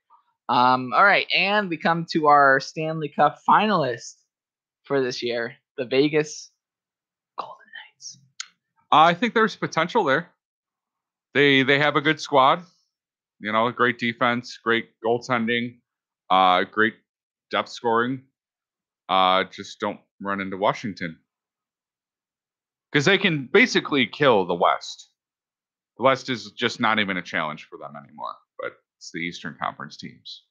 All right, and we come to our Stanley Cup finalists for this year, the Vegas Golden Knights. I think there's potential there. They have a good squad, great defense, great goaltending, great depth scoring. Just don't run into Washington because they can basically kill the West. The West is just not even a challenge for them anymore. But It's the Eastern Conference teams.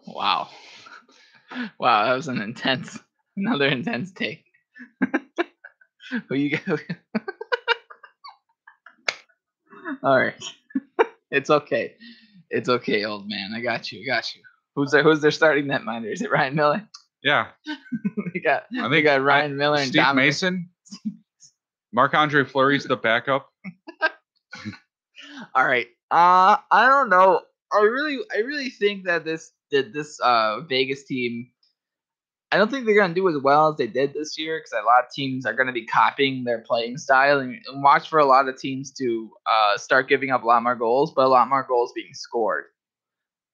Wow. Wow, that was another intense take. Who you got? All right. It's okay. It's okay, old man. I got you. Who's their starting netminder? Is it Ryan Miller? Yeah. we got Ryan Miller and Steve Dominic Mason. Marc-Andre Fleury's the backup. All right. I don't know. I really think that this Vegas team, I don't think they're gonna do as well as they did this year because a lot of teams are gonna be copying their playing style and watch for a lot of teams to start giving up a lot more goals, but a lot more goals being scored.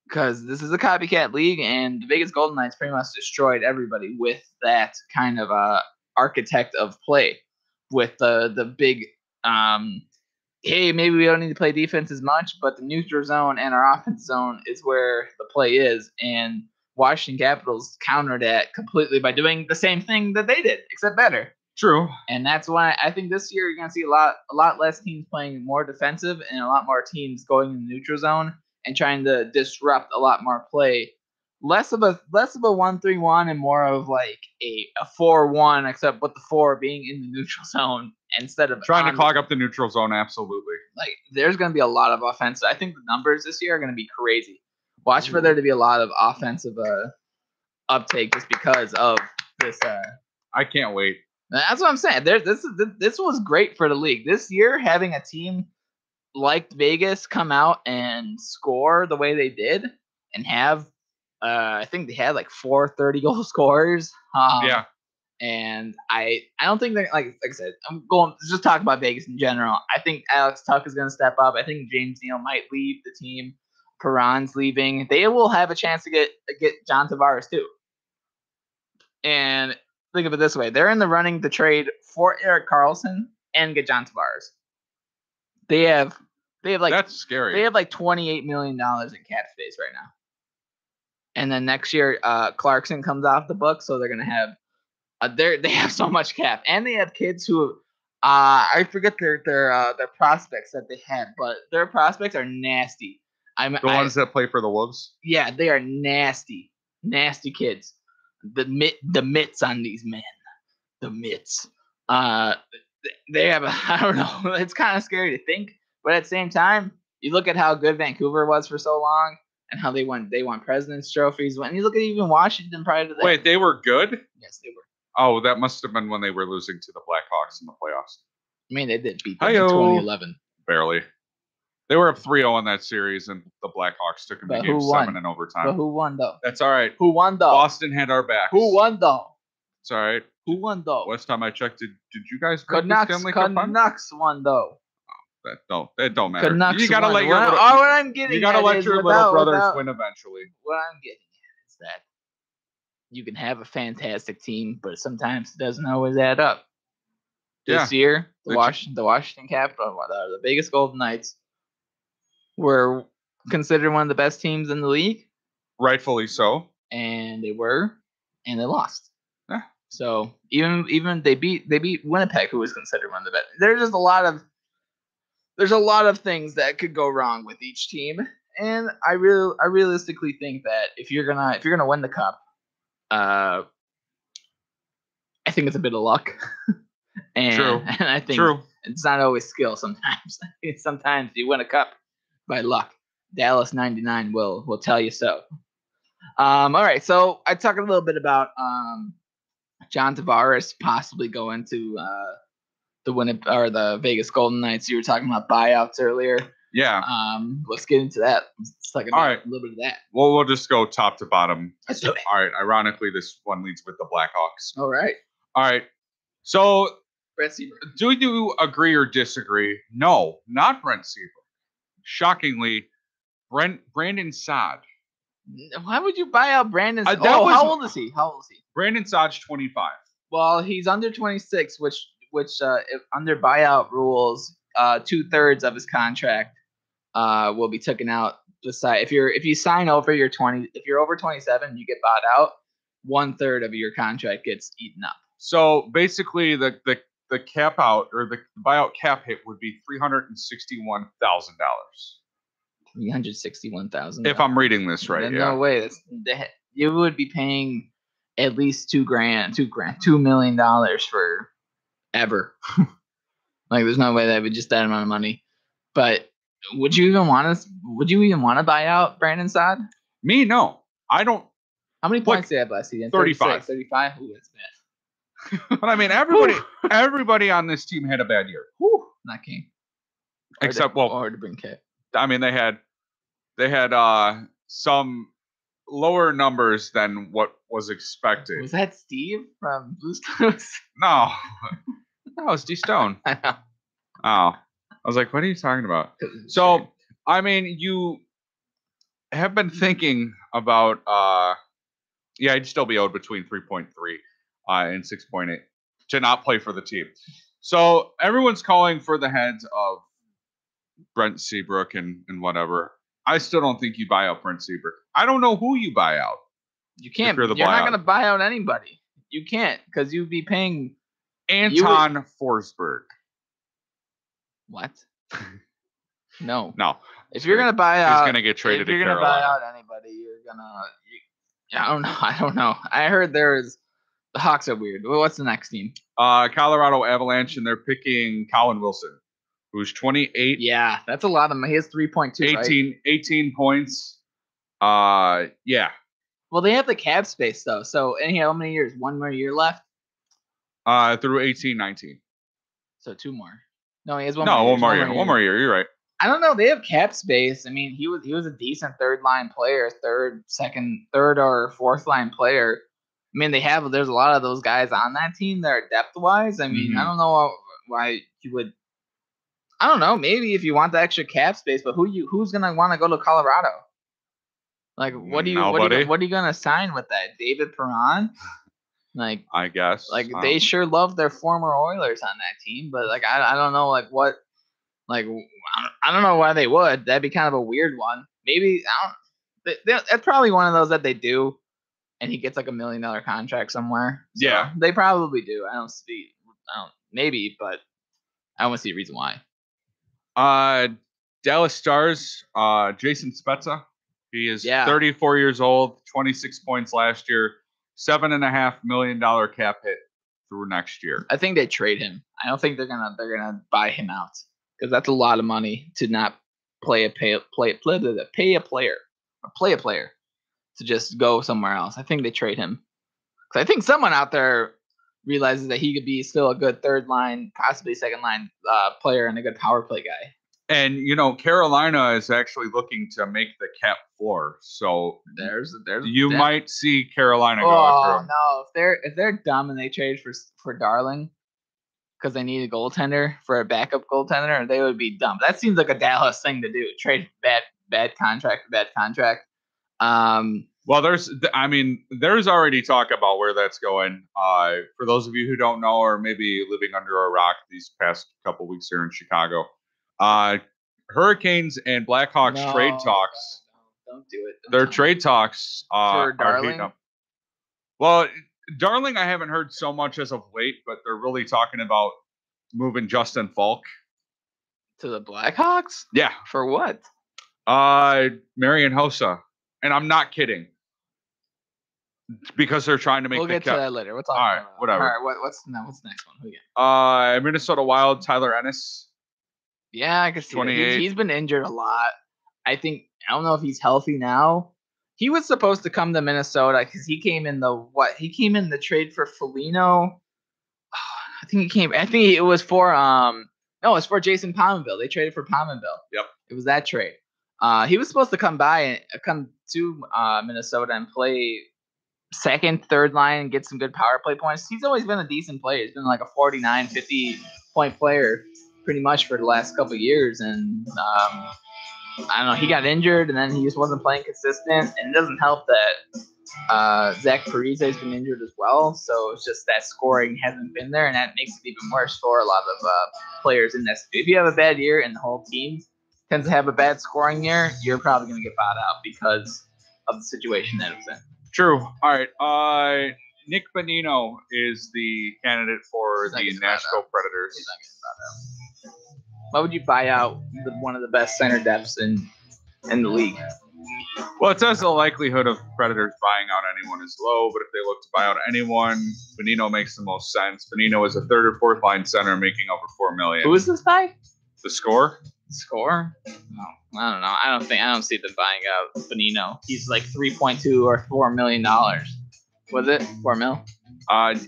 Because this is a copycat league, and the Vegas Golden Knights pretty much destroyed everybody with that kind of architect of play, with the big hey, maybe we don't need to play defense as much, but the neutral zone and our offense zone is where the play is. And Washington Capitals countered that completely by doing the same thing that they did, except better. True. And that's why I think this year you're going to see a lot less teams playing more defensive and a lot more teams going in the neutral zone and trying to disrupt a lot more play. Less of a 1-3-1 and more of like a 4-1, except with the 4 being in the neutral zone instead of trying to clog up the neutral zone. Absolutely. Like there's going to be a lot of offense. I think the numbers this year are going to be crazy. Watch for there to be a lot of offensive uptake just because of this. I can't wait. That's what I'm saying. This was great for the league this year. Having a team like Vegas come out and score the way they did and have. I think they had like 4 30-goal scorers. Yeah. And I don't think they're like I said, I'm going to just talk about Vegas in general. I think Alex Tuck is going to step up. I think James Neal might leave the team. Perron's leaving. They will have a chance to get John Tavares too. And think of it this way: they're in the running to trade for Erik Karlsson and get John Tavares. They have like that's scary. They have like $28 million in cap space right now. And then next year, Clarkson comes off the book, so they're gonna have they have so much cap, and they have kids who I forget their prospects that they had, but their prospects are nasty. The ones that play for the Wolves. Yeah, they are nasty kids. The mitts on these men, the mitts. They have I don't know. It's kind of scary to think, but at the same time, you look at how good Vancouver was for so long. And how they won President's trophies. When you look at even Washington prior to that. Wait, they were good? Yes, they were. Oh, that must have been when they were losing to the Blackhawks in the playoffs. I mean, they did beat them in 2011. Barely. They were up 3-0 in that series, and the Blackhawks took them to game 7 in overtime. But who won, though? That's all right. Who won, though? Boston had our backs. Who won, though? It's all right. Who won, though? Last time I checked, did you guys win the Stanley Cup? Canucks won, though. That don't matter. Canucks you gotta won. let your what I'm getting. You gotta let your little brothers win eventually. What I'm getting at is that you can have a fantastic team, but sometimes it doesn't always add up. This year, the Washington Capitals, the Vegas Golden Knights, were considered one of the best teams in the league. Rightfully so. And they lost. Yeah. So even they beat Winnipeg, who was considered one of the best. There's a lot of things that could go wrong with each team, and I realistically think that if you're gonna win the cup, I think it's a bit of luck. True. And I think it's not always skill. Sometimes you win a cup by luck. Dallas 99 will tell you so. All right, so I talked a little bit about John Tavares possibly going to the Vegas Golden Knights. You were talking about buyouts earlier. Yeah. Let's get into that. Let's talk about a little bit of that. Well, we'll just go top to bottom. Let's do it. All right. Ironically, this one leads with the Blackhawks. All right. So, Brent Seabrook. Do you agree or disagree? No, not Brent Seabrook. Shockingly, Brandon Saad. Why would you buy out Brandon? How old is he? Brandon Saad's 25. Well, he's under 26, which if under buyout rules, 2/3 of his contract will be taken out. If you sign over your 20, if you're over 27, you get bought out. 1/3 of your contract gets eaten up. So basically, the cap out or the buyout cap hit would be $361,000. $361,000. If I'm reading this right, yeah. No way. You would be paying at least $2 million for ever. Like, there's no way that would just that amount of money. But would you even want to buy out Brandon Saad? Me, no. I don't. How many points did he have last season? 35. 35. Ooh, that's bad. But I mean, everybody on this team had a bad year. Whew, not King. Except, or to bring K. I mean, they had some lower numbers than what was expected. Was that Steve from Blues Clues? No, that was D Stone. I know. Oh, I was like, what are you talking about? So, I mean, you have been thinking about, I'd still be owed between 3.3 and 6.8 to not play for the team. So everyone's calling for the heads of Brent Seabrook and whatever. I still don't think you buy out Brent Seabrook. I don't know who you buy out. You can't. You're not going to buy out anybody. You can't, because you'd be paying Anton Forsberg. What? No. If you're going to buy out, he's going to get traded to Carolina. If you're going to buy out anybody, you're going to. I don't know. I heard the Hawks are weird. Well, what's the next team? Colorado Avalanche, and they're picking Colin Wilson, who's 28. Yeah, that's a lot of money. He has 3.2. 18 points. Yeah. Well, they have the cap space though. So, and how many years? One more year left. Through 18-19. So 2 more. No, he has one. One more year. One more year. You're right. I don't know. They have cap space. I mean, he was a decent third line player, third or fourth line player. I mean, there's a lot of those guys on that team that are depth wise. I mean, I don't know why you would. I don't know. Maybe if you want the extra cap space, but who's gonna want to go to Colorado? Like, what are you gonna sign with that? David Perron? Like, I guess. Like, they sure love their former Oilers on that team, but like, I don't know, like what, like I don't know why they would. That'd be kind of a weird one. Maybe that's probably one of those that they do, and he gets like $1 million contract somewhere. So yeah, they probably do. Maybe, but I don't see a reason why. Dallas Stars, Jason Spezza. He is 34 years old, 26 points last year, $7.5 million cap hit through next year. I think they trade him. I don't think they're gonna buy him out, because that's a lot of money to not pay a player to just go somewhere else. I think they trade him, because I think someone out there realizes that he could be still a good third line, possibly second line player and a good power play guy. And Carolina is actually looking to make the cap floor, so you might see Carolina go after him. No, if they're dumb and they trade for Darling because they need a goaltender for a backup goaltender, they would be dumb. That seems like a Dallas thing to do. Trade bad contract. Well, there's already talk about where that's going. For those of you who don't know, or maybe living under a rock these past couple weeks here in Chicago. Hurricanes and Blackhawks trade talks. Don't do it. Their trade talks for Darling. Are well, Darling, I haven't heard so much as of late, but they're really talking about moving Justin Falk to the Blackhawks. Yeah. For what? Marian Hossa, and I'm not kidding. Because they're trying to make. We'll get to that later. We'll talk. All right, whatever. All right, what's the next one? Who you got? Minnesota Wild, Tyler Ennis. Yeah, I guess 28. He's been injured a lot. I don't know if he's healthy now. He was supposed to come to Minnesota because he came in the trade for Foligno. I think it was for it's for Jason Pominville. They traded for Pominville. Yep. It was that trade. He was supposed to come to Minnesota and play second, third line and get some good power play points. He's always been a decent player. He's been like a 49, 50 point player pretty much for the last couple of years. And I don't know, he got injured and then he just wasn't playing consistent. And it doesn't help that Zach Parise has been injured as well. So it's just that scoring hasn't been there, and that makes it even worse for a lot of players in this. If you have a bad year and the whole team tends to have a bad scoring year, you're probably going to get bought out because of the situation that it's in. True. All right. Nick Bonino is the candidate for the Nashville Predators. He's not getting bought out. Why would you buy out one of the best center depths in in the league. Well, it says the likelihood of Predators buying out anyone is low, but if they look to buy out anyone, Bonino makes the most sense. Bonino is a third or fourth line center making over $4 million. Who is this guy? The Score? Score? No, I don't know. I don't see them buying out Bonino. He's like $3.2 or $4 million. Was it 4 mil?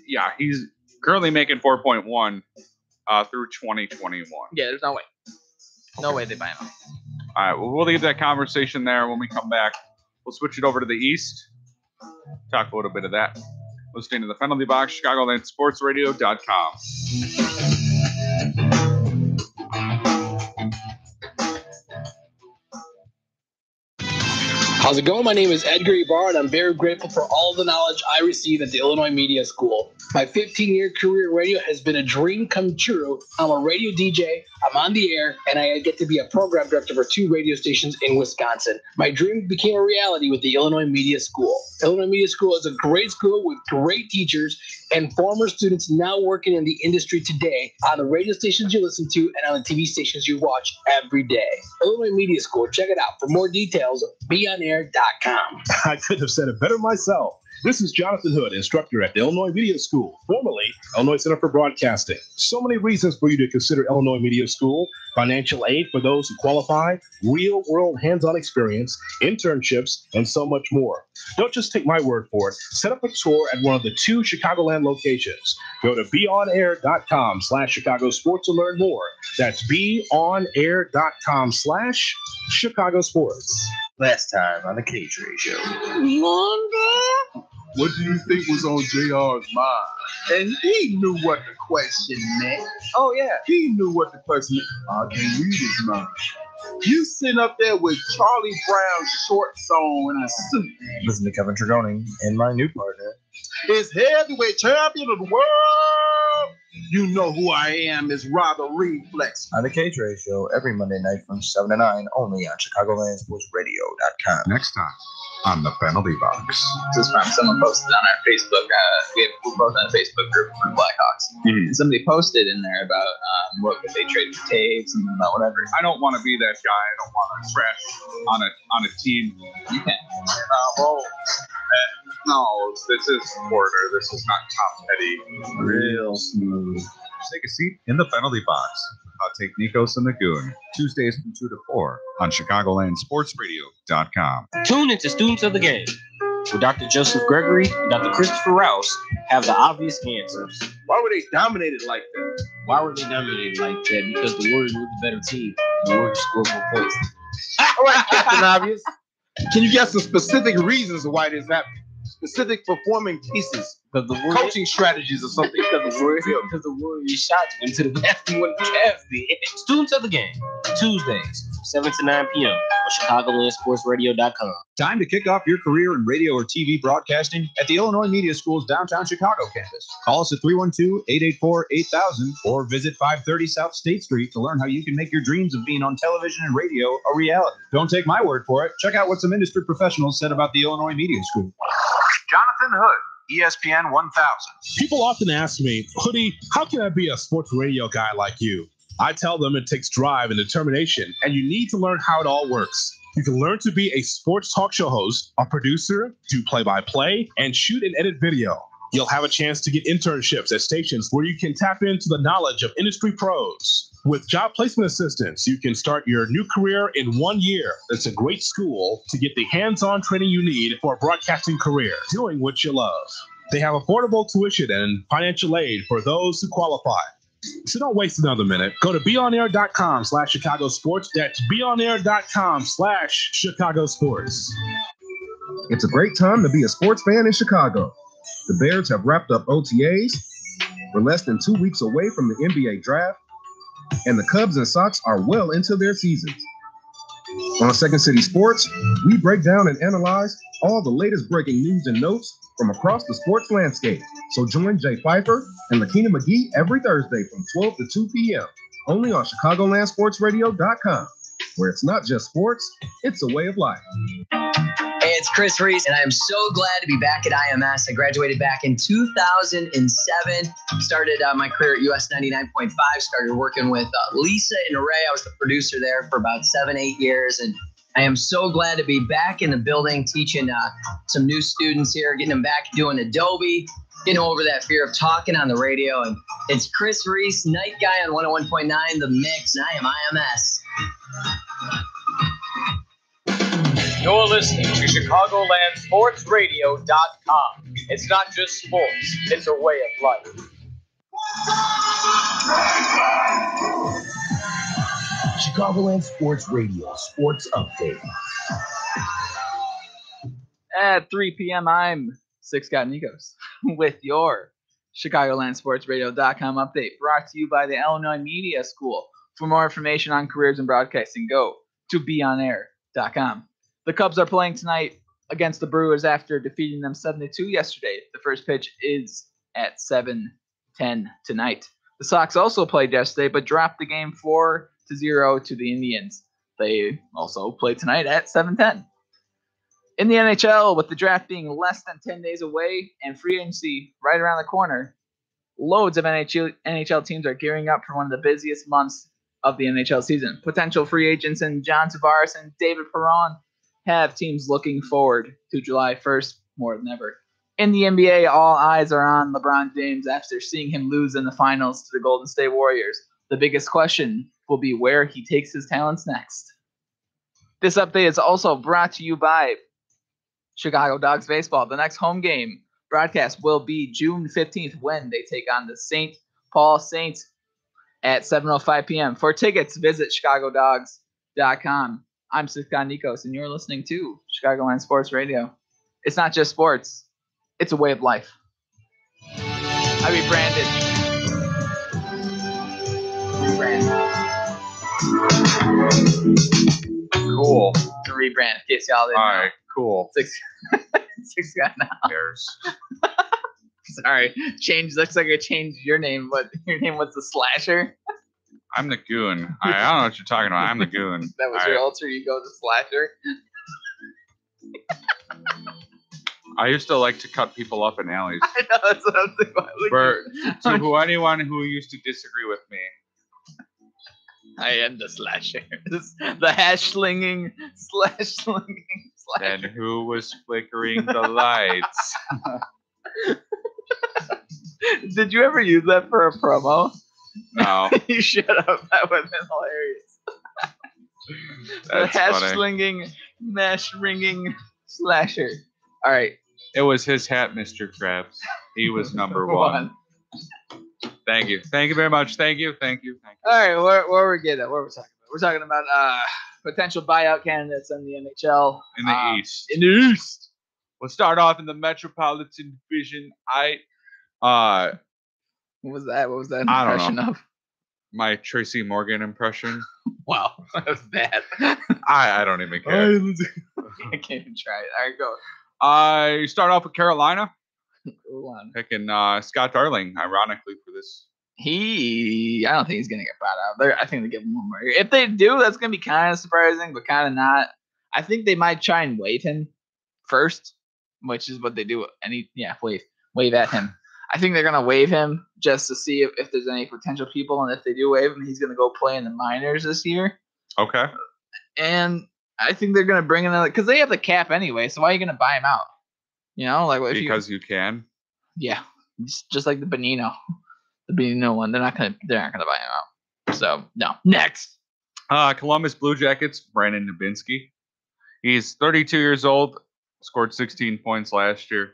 Yeah, he's currently making 4.1 through 2021. Yeah, there's no way. No way they buy him out. All right, well, we'll leave that conversation there. When we come back, we'll switch it over to the East. Talk a little bit of that. Listening to the Penalty Box, ChicagolandSportsRadio.com. How's it going? My name is Edgar Ibarra, and I'm very grateful for all the knowledge I received at the Illinois Media School. My 15-year career in radio has been a dream come true. I'm a radio DJ, I'm on the air, and I get to be a program director for 2 radio stations in Wisconsin. My dream became a reality with the Illinois Media School. Illinois Media School is a great school with great teachers and former students now working in the industry today on the radio stations you listen to and on the TV stations you watch every day. Illinois Media School, check it out. For more details, beonair.com. I couldn't have said it better myself. This is Jonathan Hood, instructor at the Illinois Media School, formerly Illinois Center for Broadcasting. So many reasons for you to consider Illinois Media School: financial aid for those who qualify, real-world hands-on experience, internships, and so much more. Don't just take my word for it. Set up a tour at one of the 2 Chicagoland locations. Go to beonair.com/Chicago Sports to learn more. That's beonair.com/Chicago Sports. Last time on the K-Trade Show. What do you think was on JR's mind? And he knew what the question meant. Oh, yeah. He knew what the question meant. I can read his mind. You sitting up there with Charlie Brown's shorts on and a suit. Listen to Kevin Trigoni and my new partner. Is heavyweight champion of the world. You know who I am, is Robert Reflex. On the K-Trade Show every Monday night from 7 to 9, only on ChicagolandSportsRadio.com. Next time on the Penalty Box. This is from someone posted on our Facebook. We both on a Facebook group for Blackhawks. Mm-hmm. Somebody posted in there about what would they trade for Taves, something about whatever. I don't want to be that guy. I don't want to crash on a team. You can. No, this is Porter. This is not Tom Petty. Real smooth. Take a seat in the Penalty Box. I'll take Nikos and the Goon. Tuesdays from 2 to 4 on ChicagolandSportsRadio.com. Tune into Students of the Game, where Dr. Joseph Gregory and Dr. Christopher Rouse have the obvious answers. Why were they dominated like that? Why were they dominated like that? Because the Warriors were the better team. The Warriors scored more points. All right, Captain Obvious. Can you guess some specific reasons why this happened? Specific performing pieces, because the coaching strategies or something. Because the Warriors shots went to the basket when the Cavs did. Students of the Game, Tuesdays from 7 to 9 p.m. on ChicagolandSportsRadio.com. Time to kick off your career in radio or TV broadcasting at the Illinois Media School's downtown Chicago campus. Call us at 312-884-8000 or visit 530 South State Street to learn how you can make your dreams of being on television and radio a reality. Don't take my word for it. Check out what some industry professionals said about the Illinois Media School. Jonathan Hood, ESPN 1000. People often ask me, Hoodie, how can I be a sports radio guy like you? I tell them it takes drive and determination, and you need to learn how it all works. You can learn to be a sports talk show host, a producer, do play-by-play, and shoot and edit video. You'll have a chance to get internships at stations where you can tap into the knowledge of industry pros. With job placement assistance, you can start your new career in 1 year. It's a great school to get the hands-on training you need for a broadcasting career, doing what you love. They have affordable tuition and financial aid for those who qualify. So don't waste another minute. Go to beonair.com/Chicago Sports. That's beonair.com/Chicago Sports. It's a great time to be a sports fan in Chicago. The Bears have wrapped up OTAs. We're less than 2 weeks away from the NBA draft, and the Cubs and Sox are well into their seasons. On Second City Sports, we break down and analyze all the latest breaking news and notes from across the sports landscape. So join Jay Pfeiffer and Lakina McGee every Thursday from 12 to 2 p.m. only on ChicagolandSportsRadio.com, where it's not just sports, it's a way of life. Hey, it's Chris Reese, and I am so glad to be back at IMS. I graduated back in 2007, started my career at US 99.5, started working with Lisa and Ray. I was the producer there for about 7-8 years, and I am so glad to be back in the building teaching some new students here, getting them back doing Adobe, getting over that fear of talking on the radio. And it's Chris Reese, night guy on 101.9 The Mix, and I am IMS. You're listening to ChicagolandSportsRadio.com. It's not just sports, it's a way of life. Chicagoland Sports Radio Sports Update. At 3 p.m., I'm Six Scott Nikos with your ChicagolandSportsRadio.com update, brought to you by the Illinois Media School. For more information on careers in broadcasting, go to beonair.com. The Cubs are playing tonight against the Brewers after defeating them 7-2 yesterday. The first pitch is at 7:10 tonight. The Sox also played yesterday, but dropped the game 4-0 to the Indians. They also play tonight at 7:10. In the NHL, with the draft being less than 10 days away and free agency right around the corner, loads of NHL teams are gearing up for one of the busiest months of the NHL season. Potential free agents in John Tavares and David Perron have teams looking forward to July 1st more than ever. In the NBA, all eyes are on LeBron James after seeing him lose in the finals to the Golden State Warriors. The biggest question will be where he takes his talents next. This update is also brought to you by Chicago Dogs Baseball. The next home game broadcast will be June 15th when they take on the St. Paul Saints at 7:05 p.m. For tickets, visit ChicagoDogs.com. I'm Scott Nikos, and you're listening to Chicagoland Sports Radio. It's not just sports. It's a way of life. I rebranded. Cool. To rebrand, in case y'all didn't know. All right, cool. Six got now. Sorry, looks like I changed your name, but your name was the Slasher. I'm the Goon. I don't know what you're talking about. I'm the Goon. That was your alter ego, the Slasher. I used to like to cut people up in alleys. I know, that's what I'm thinking. To anyone who used to disagree with me. I am the Slasher. The hash-slinging, slash-slinging Slasher. And who was flickering the lights? Did you ever use that for a promo? No. You shut up. That would have been hilarious. The hash-slinging, mash-ringing Slasher. All right. It was his hat, Mr. Krabs. He was number one. Thank you. Thank you very much. Thank you. All right. Where are we getting at? What are we talking about? We're talking about potential buyout candidates in the NHL. In the East. In the East. We'll start off in the Metropolitan Division. What was that? What was that impression of? My Tracy Morgan impression. Wow. That was bad. I don't even care. I can't even try it. All right, go. I start off with Carolina. Picking Scott Darling, ironically, for this. I don't think he's going to get bought out. I think they give him one more year. If they do, that's going to be kind of surprising, but kind of not. I think they might try and waive him first, which is what they do. Wave at him. I think they're going to waive him just to see if there's any potential people, and if they do waive him, he's going to go play in the minors this year. Okay. And I think they're going to bring another, because they have the cap anyway, so why are you going to buy him out? You know, like because you can. Yeah, just like the Bonino one. They're not gonna buy him out. So no. Next, Columbus Blue Jackets. Brandon Dubinsky. He's 32 years old. Scored 16 points last year.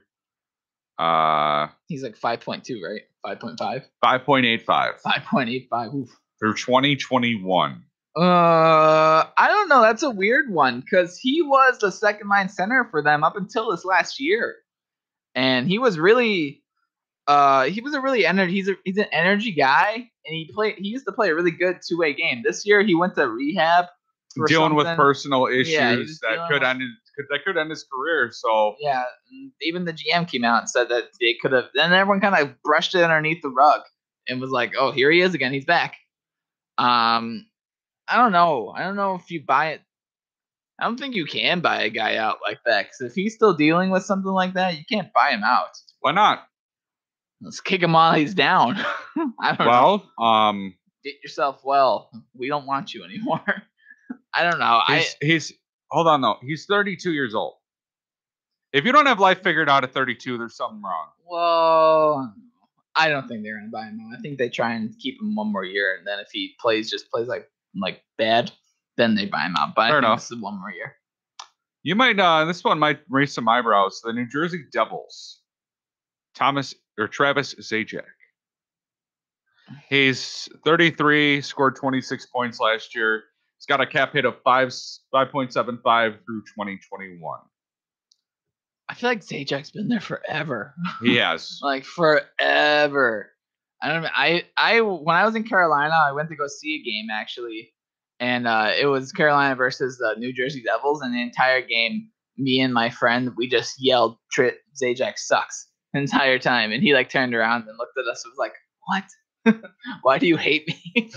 He's like 5.2, right? 5.5. 5.85. 5.85. Oof. Through 2021. I don't know. That's a weird one because he was the second line center for them up until this last year, and he was really, he's an energy guy, and he used to play a really good two-way game. This year he went to rehab, dealing with personal issues that could end his career. So yeah, even the GM came out and said that they could have. Then everyone kind of brushed it underneath the rug and was like, "Oh, here he is again. He's back." I don't know. I don't know if you buy it. I don't think you can buy a guy out like that. Because if he's still dealing with something like that, you can't buy him out. Why not? Let's kick him while he's down. I don't know. Get yourself well. We don't want you anymore. I don't know. Hold on, though. He's 32 years old. If you don't have life figured out at 32, there's something wrong. Well, I don't think they're gonna buy him out. I think they try and keep him one more year, and then if he plays like bad, then they buy him out. But Fair I think enough. this is one more year. You might this one might raise some eyebrows. The New Jersey Devils. Travis Zajac. He's 33, scored 26 points last year. He's got a cap hit of 5.75 through 2021. I feel like Zajac's been there forever. He has. Like forever. I don't know. I when I was in Carolina, I went to go see a game actually, and it was Carolina versus the New Jersey Devils, and the entire game, me and my friend, we just yelled, "Zajac sucks" the entire time, and he like turned around and looked at us and was like, "What? Why do you hate me?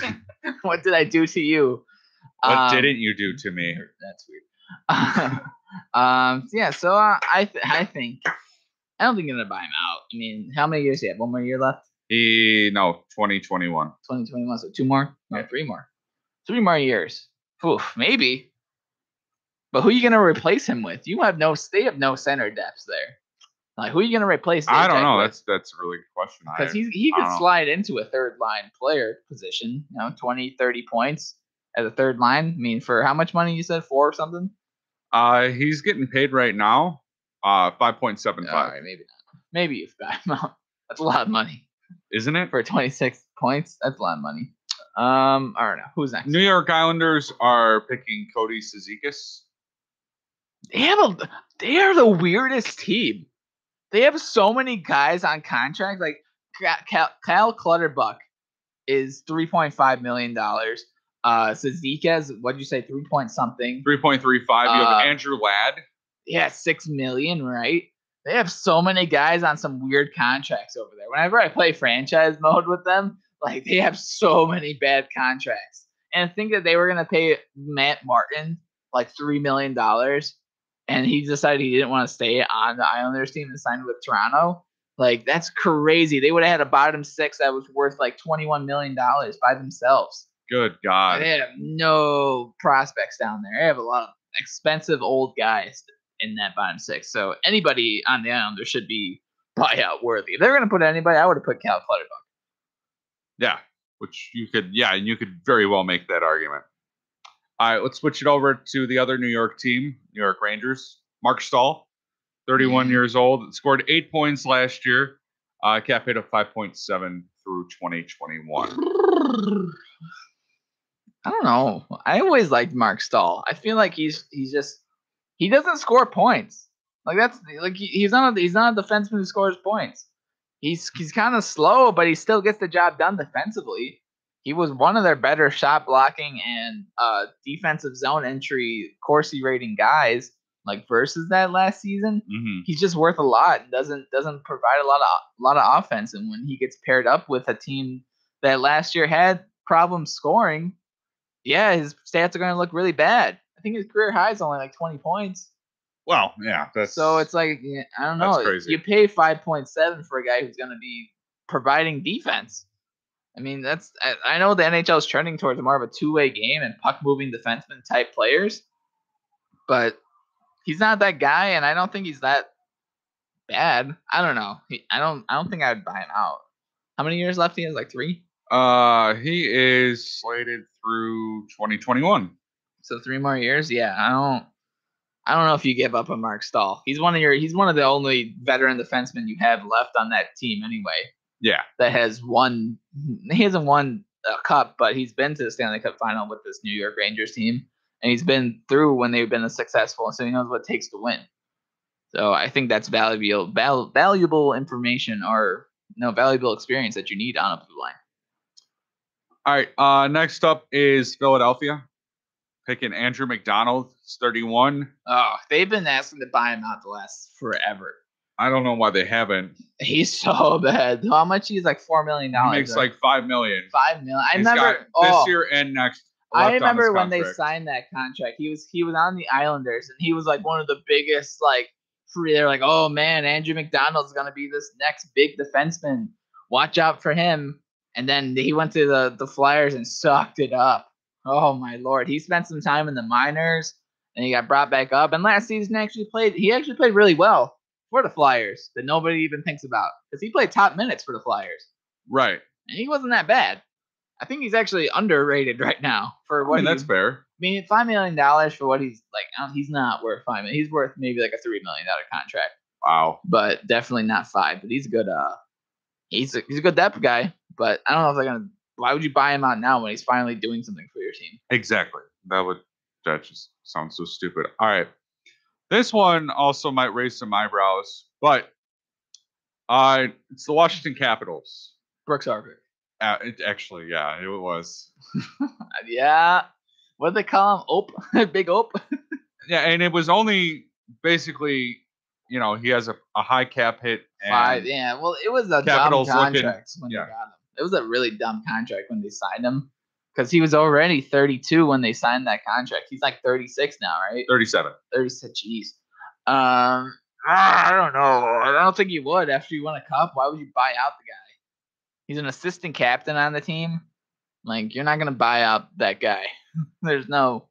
What did I do to you?" What didn't you do to me? That's weird. Yeah. So I think I don't think I'm gonna buy him out. I mean, how many years do you have? One more year left. 2021. 2021. So 2 more. No, 3 more. 3 more years. Oof, maybe. But who are you gonna replace him with? They have no center depth there. Like, who are you gonna replace? I don't know. With? That's a really good question. Because he could slide into a third line player position. 20, 30 points as a third line. I mean, for how much money you said? 4 or something? He's getting paid right now, 5.75. All right, maybe not. Maybe you've got him out. That's a lot of money, isn't it? For 26 points, that's a lot of money. I don't know. Who's next? New York Islanders are picking Cody Cizikas. They are the weirdest team. They have so many guys on contract. Like Kyle Clutterbuck is $3.5 million. Cizikas, what'd you say? 3 point something. 3.35. You have Andrew Ladd. Yeah, $6 million, right? They have so many guys on some weird contracts over there. Whenever I play franchise mode with them, like they have so many bad contracts. And I think that they were gonna pay Matt Martin like $3 million, and he decided he didn't want to stay on the Islanders team and signed with Toronto. Like that's crazy. They would have had a bottom 6 that was worth like $21 million by themselves. Good God. They have no prospects down there. They have a lot of expensive old guys in that bottom 6. So anybody on the Islanders should be buyout worthy. If they're going to put anybody, I would have put Cal Clutterbuck. Yeah, which you could very well make that argument. All right, let's switch it over to the other New York team, New York Rangers. Mark Stahl, 31 years old, scored 8 points last year. Cap hit of 5.7 through 2021. I don't know. I always liked Mark Stahl. I feel like he doesn't score points. Like that's like he's not a defenseman who scores points. He's kind of slow, but he still gets the job done defensively. He was one of their better shot blocking and defensive zone entry Corsi rating guys, like versus that last season. Mm-hmm. He's just worth a lot and doesn't provide a lot of offense. And when he gets paired up with a team that last year had problems scoring, yeah, his stats are going to look really bad. I think his career high is only like 20 points. Well, yeah, so it's like I don't know. Crazy. You pay 5.7 for a guy who's going to be providing defense. I mean, I know the NHL is trending towards more of a two-way game and puck-moving defenseman type players, but he's not that guy, and I don't think he's that bad. I don't know. I don't think I would buy him out. How many years left? He has like 3. He is slated through 2021. So 3 more years. Yeah, I don't know if you give up on Mark Stahl. He's one of the only veteran defensemen you have left on that team anyway. Yeah. That has won. He hasn't won a cup, but he's been to the Stanley Cup final with this New York Rangers team, and he's been through when they've been successful, so he knows what it takes to win. So I think that's valuable information or valuable experience that you need on a blue line. All right. Next up is Philadelphia. Picking Andrew McDonald, 31. Oh, they've been asking to buy him out the last forever. I don't know why they haven't. He's so bad. How much? He's like $4 million. He makes like $5 million. $5 million. I He's remember this year and next. I remember when they signed that contract. He was on the Islanders, and he was like one of the biggest they're like, oh man, Andrew McDonald's gonna be this next big defenseman. Watch out for him. And then he went to the Flyers and sucked it up. Oh my Lord. He spent some time in the minors and he got brought back up. And last season, he actually played really well for the Flyers that nobody even thinks about because he played top minutes for the Flyers. Right. And he wasn't that bad. I think he's actually underrated right now for what. That's fair. I mean, $5 million for what he's like. He's not worth $5 million. He's worth maybe like a $3 million contract. Wow. But definitely not 5. But he's a good. He's a good depth guy. But I don't know if they're gonna. Why would you buy him out now when he's finally doing something for your team? Exactly. That just sounds so stupid. All right. This one also might raise some eyebrows, but it's the Washington Capitals. Brooks Harper. Actually, yeah, it was. Yeah. What did they call him? Ope? Big Ope? Yeah, and it was only basically, he has a high cap hit. And yeah, well, it was a Capitals dumb contract when they got him. It was a really dumb contract when they signed him because he was already 32 when they signed that contract. He's like 36 now, right? 37. 36, jeez. I don't know. I don't think you would after you won a cup. Why would you buy out the guy? He's an assistant captain on the team. Like, you're not going to buy out that guy. There's no.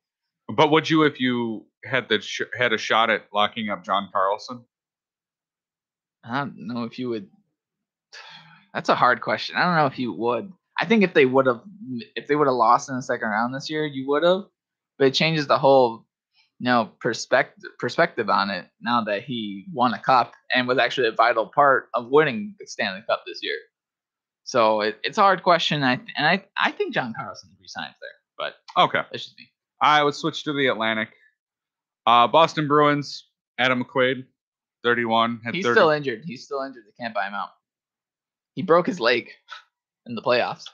But would you if you had a shot at locking up John Carlson? I don't know if you would. That's a hard question. I don't know if you would. I think if they would have lost in the second round this year, you would have. But it changes the whole, perspective on it now that he won a cup and was actually a vital part of winning the Stanley Cup this year. So it's a hard question. I think John Carlson resigns there, but okay, that's just me. I would switch to the Atlantic. Boston Bruins, Adam McQuaid, 31. He's still injured. They can't buy him out. He broke his leg in the playoffs.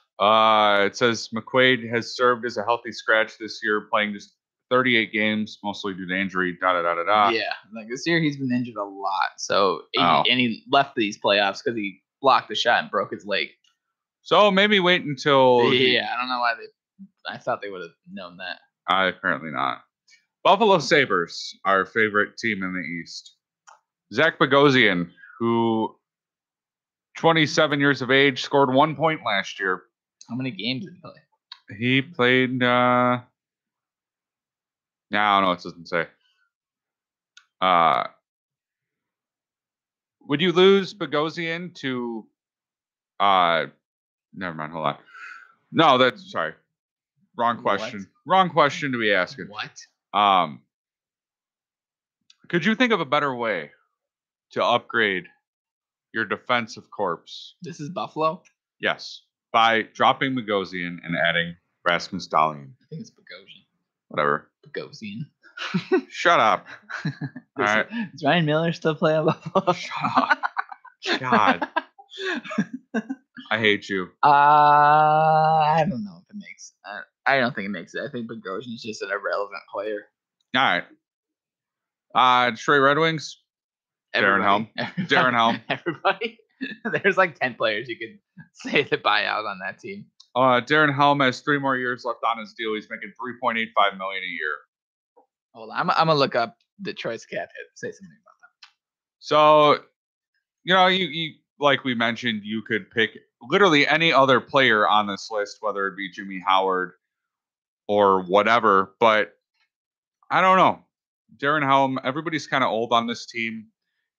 It says McQuaid has served as a healthy scratch this year, playing just 38 games, mostly due to injury. Yeah, like this year he's been injured a lot. So and he left these playoffs because he blocked the shot and broke his leg. So maybe wait until. Yeah, I don't know why I thought they would have known that. Apparently not. Buffalo Sabres, our favorite team in the East. Zach Bogosian, who 27 years of age, scored 1 point last year. How many games did he play? He played. I don't know. It doesn't say. Would you lose Bogosian to? Never mind. Hold on. No, sorry. Wrong question. What? Wrong question to be asking. What? Could you think of a better way to upgrade your defensive corps? This is Buffalo? Yes. By dropping Bogosian and adding Rasmus Dahlin. I think it's Bogosian. Whatever. Bogosian. Shut up. All right. Does Ryan Miller still play on Buffalo? Shut up. God. I hate you. I don't know if it makes. I don't think it makes it. I think Bogosian is just an irrelevant player. All right. Detroit Red Wings. Darren Helm. Darren Helm. Everybody. There's like 10 players you could say to buy out on that team. Darren Helm has 3 more years left on his deal. He's making $3.85 million a year. Hold on, I'm gonna look up Detroit's cap hit. Say something about that. So, you like we mentioned, you could pick literally any other player on this list, whether it be Jimmy Howard or whatever. But I don't know. Darren Helm, everybody's kind of old on this team.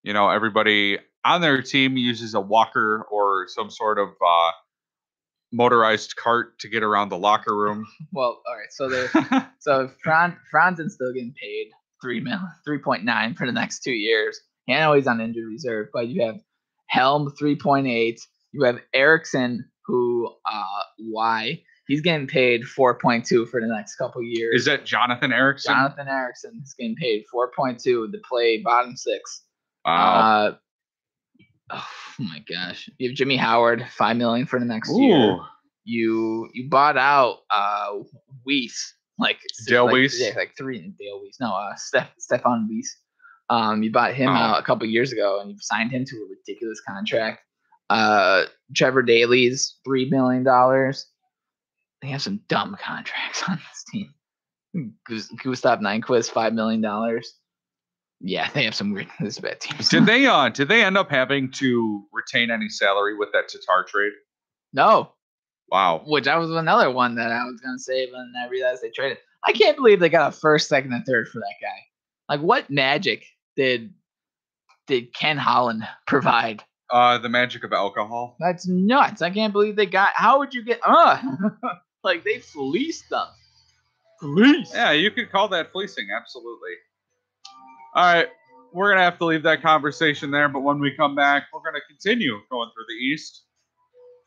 Everybody on their team uses a walker or some sort of motorized cart to get around the locker room. Well, all right. So Franzen's still getting paid $3.9 for the next 2 years. I know he's on injured reserve, but you have Helm 3.8. You have Erickson, who he's getting paid 4.2 for the next couple years. Is that Jonathan Erickson? Jonathan Erickson is getting paid 4.2 to play bottom 6. Wow. Oh my gosh! You have Jimmy Howard, $5 million for the next year. You bought out Weiss, Dale Weiss, like 3 Dale Weiss. No, Stefan Weiss. You bought him out a couple years ago, and you signed him to a ridiculous contract. Trevor Daley's $3 million. They have some dumb contracts on this team. Gustav Nyquist, $5 million. Yeah, they have some weird. This is a bad team. Did they end up having to retain any salary with that Tatar trade? No. Wow. Which I was another one that I was gonna say, but then I realized they traded. I can't believe they got a first, second, and third for that guy. Like, what magic did Ken Holland provide? The magic of alcohol. That's nuts. I can't believe they got. How would you get? Like they fleeced them. Yeah, you could call that fleecing. Absolutely. All right, we're gonna have to leave that conversation there, but when we come back, we're gonna continue going through the East.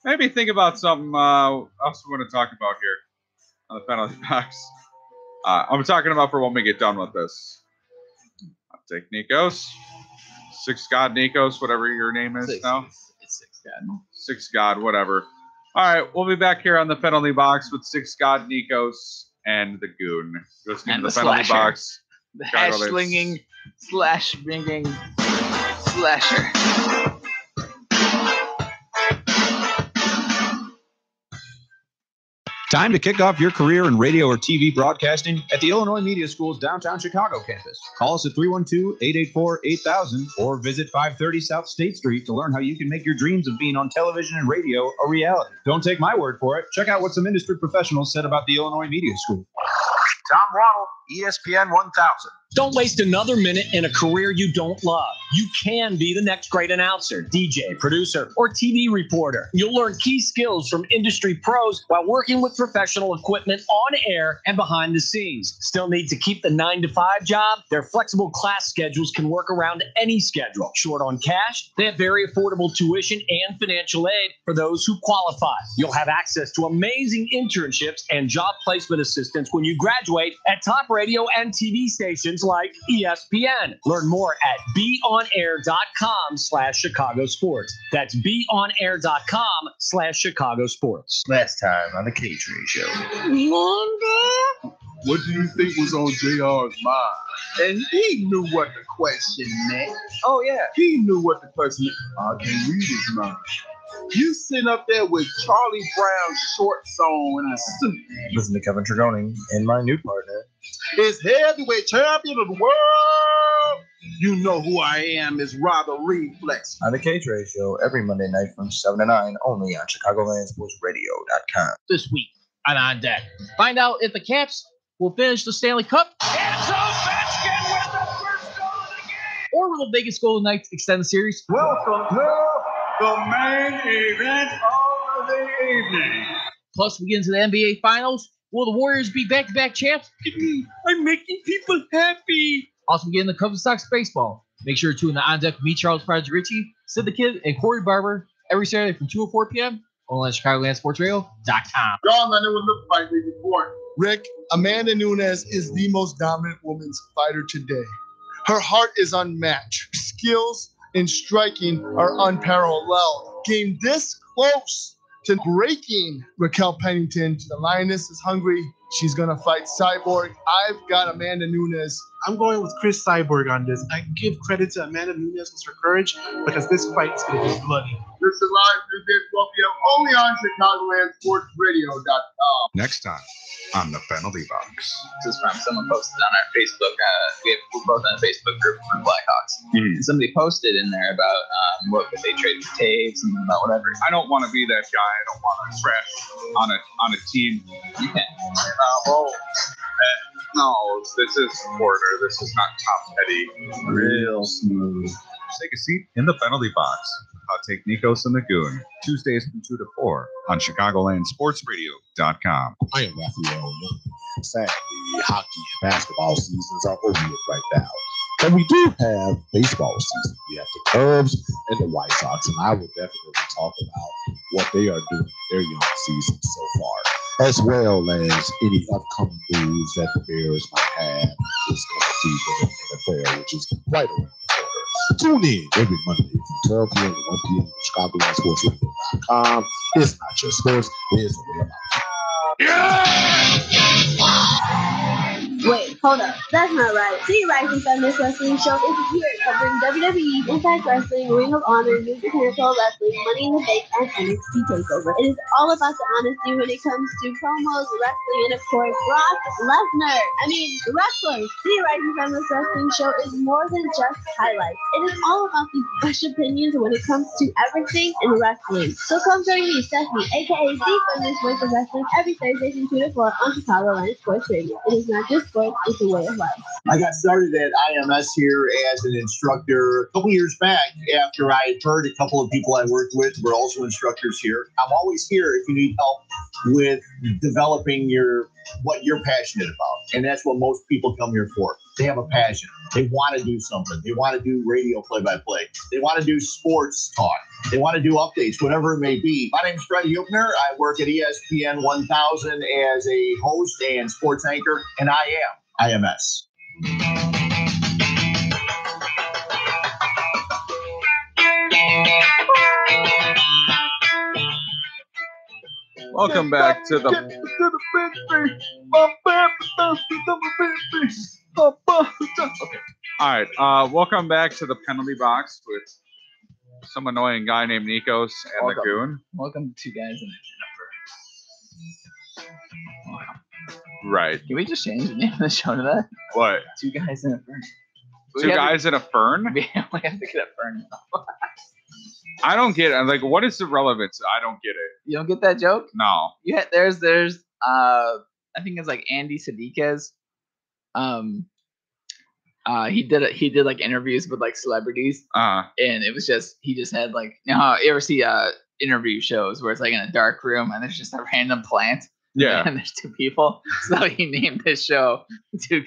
Maybe think about something else we want to talk about here on the penalty box. I'm talking about for when we get done with this. I'll take Nikos. Six God Nikos, whatever your name is now. It's Six God. Six God, whatever. All right, we'll be back here on the penalty box with Six God Nikos and the Goon. Listening to the penalty slasher. box. The hash slinging, slash bringing slasher. Time to kick off your career in radio or TV broadcasting at the Illinois Media School's downtown Chicago campus. Call us at 312-884-8000 or visit 530 South State Street to learn how you can make your dreams of being on television and radio a reality. Don't take my word for it. Check out what some industry professionals said about the Illinois Media School. Tom Waddle, ESPN 1000. Don't waste another minute in a career you don't love. You can be the next great announcer, DJ, producer, or TV reporter. You'll learn key skills from industry pros while working with professional equipment on air and behind the scenes. Still need to keep the 9-to-5 job? Their flexible class schedules can work around any schedule. Short on cash? They have very affordable tuition and financial aid for those who qualify. You'll have access to amazing internships and job placement assistance when you graduate at top radio and TV stations like ESPN. Learn more at beonair.com/Chicago Sports. That's beonair.com/Chicago Sports. Last time on the K-Train Show. What do you think was on JR's mind? And he knew what the question meant. Oh, yeah. He knew what the question meant. I can read his mind. You sitting up there with Charlie Brown's shorts on and a suit. Listen to Kevin Trigoni and my new partner. Is heavyweight champion of the world. You know who I am is Robert Reflex. On the K-Train Show every Monday night from 7 to 9 only on ChicagolandSportsRadio.com. This week on Deck. Find out if the Caps will finish the Stanley Cup. And so Ovechkin with the first goal of the game. Or will the Vegas Golden Knights extend the series? Welcome to the main event of the evening. Plus, we get into the NBA Finals. Will the Warriors be back-to-back champs? I'm making people happy. Also, we get into Cubs and Sox baseball. Make sure to tune in On Deck with me, Charles Prodigy Ritchie, Sid the Kid, and Corey Barber every Saturday from 2 to 4 p.m. only on ChicagolandSportsRadio.com. John Lennon with the fight report. Rick, Amanda Nunes is the most dominant women's fighter today. Her heart is unmatched. Skills in striking are unparalleled. Game this close to breaking Raquel Pennington. The Lioness is hungry. She's going to fight Cyborg. I've got Amanda Nunes. I'm going with Chris Cyborg on this. I give credit to Amanda Nunes with her courage because this fight is going to be bloody. This is live Tuesday at 12 p.m. only on ChicagolandSportsRadio.com. Next time on the penalty box. This is from someone posted on our Facebook. We're both on a Facebook group for Blackhawks. Mm-hmm. Somebody posted in there about what could they trade for Taves, something about whatever. I don't want to be that guy. I don't want to trash on a team. You can. No, this is Porter. This is not Tom Petty. Real smooth. Take a seat in the penalty box. I'll take Nikos and the Goon. Tuesdays from 2 to 4 on ChicagolandSportsRadio.com. I am Raphael. Sadly, hockey and basketball seasons are over right now. But we do have baseball season. We have the Cubs and the White Sox, and I will definitely talk about what they are doing in their young season so far, as well as any upcoming moves that the Bears might have this season in the NFL, which is right around the corner. Tune in every Monday from 12 p.m. to 1 p.m. on ChicagolandSportsRadio.com. It's not just sports, it's a real life. Wait, Hold up, that's not right. See, Rising Sun, this wrestling show is here covering WWE, Impact Wrestling, Ring of Honor, New Japan Pro Wrestling, Money in the Bank, and NXT TakeOver. It is all about the honesty when it comes to promos, wrestling, and of course, Brock Lesnar. The wrestlers. See, Rising Sun, this wrestling show is more than just highlights. It is all about the fresh opinions when it comes to everything in wrestling. So come join me, Stephanie, aka the feminist voice of wrestling, every Thursday from 2 to 4 on Chicago Land Sports Radio. It is not just sports, it's a way of life. I got started at IMS here as an instructor a couple years back after I had heard a couple of people I worked with were also instructors here. I'm always here if you need help with developing what you're passionate about. And that's what most people come here for. They have a passion. They want to do something. They want to do radio play-by-play. They want to do sports talk. They want to do updates, whatever it may be. My name is Fred Huebner. I work at ESPN 1000 as a host and sports anchor, and I am IMS. Welcome back to the. Okay. All right. Welcome back to the penalty box with some annoying guy named Nikos and the Goon. Welcome to Two Guys in a Right. Can we just change the name of the show to that? What? Two Guys in a Fern. Two guys in a fern? We have to get a fern now. I don't get it. Like, what is the relevance? I don't get it. You don't get that joke? No. Yeah, there's I think it's like Andy Sadiquez. He did like interviews with like celebrities. And it was just he just had like, you know how you ever see interview shows where it's like in a dark room and there's just a random plant. Yeah. And there's two people. So he named his show two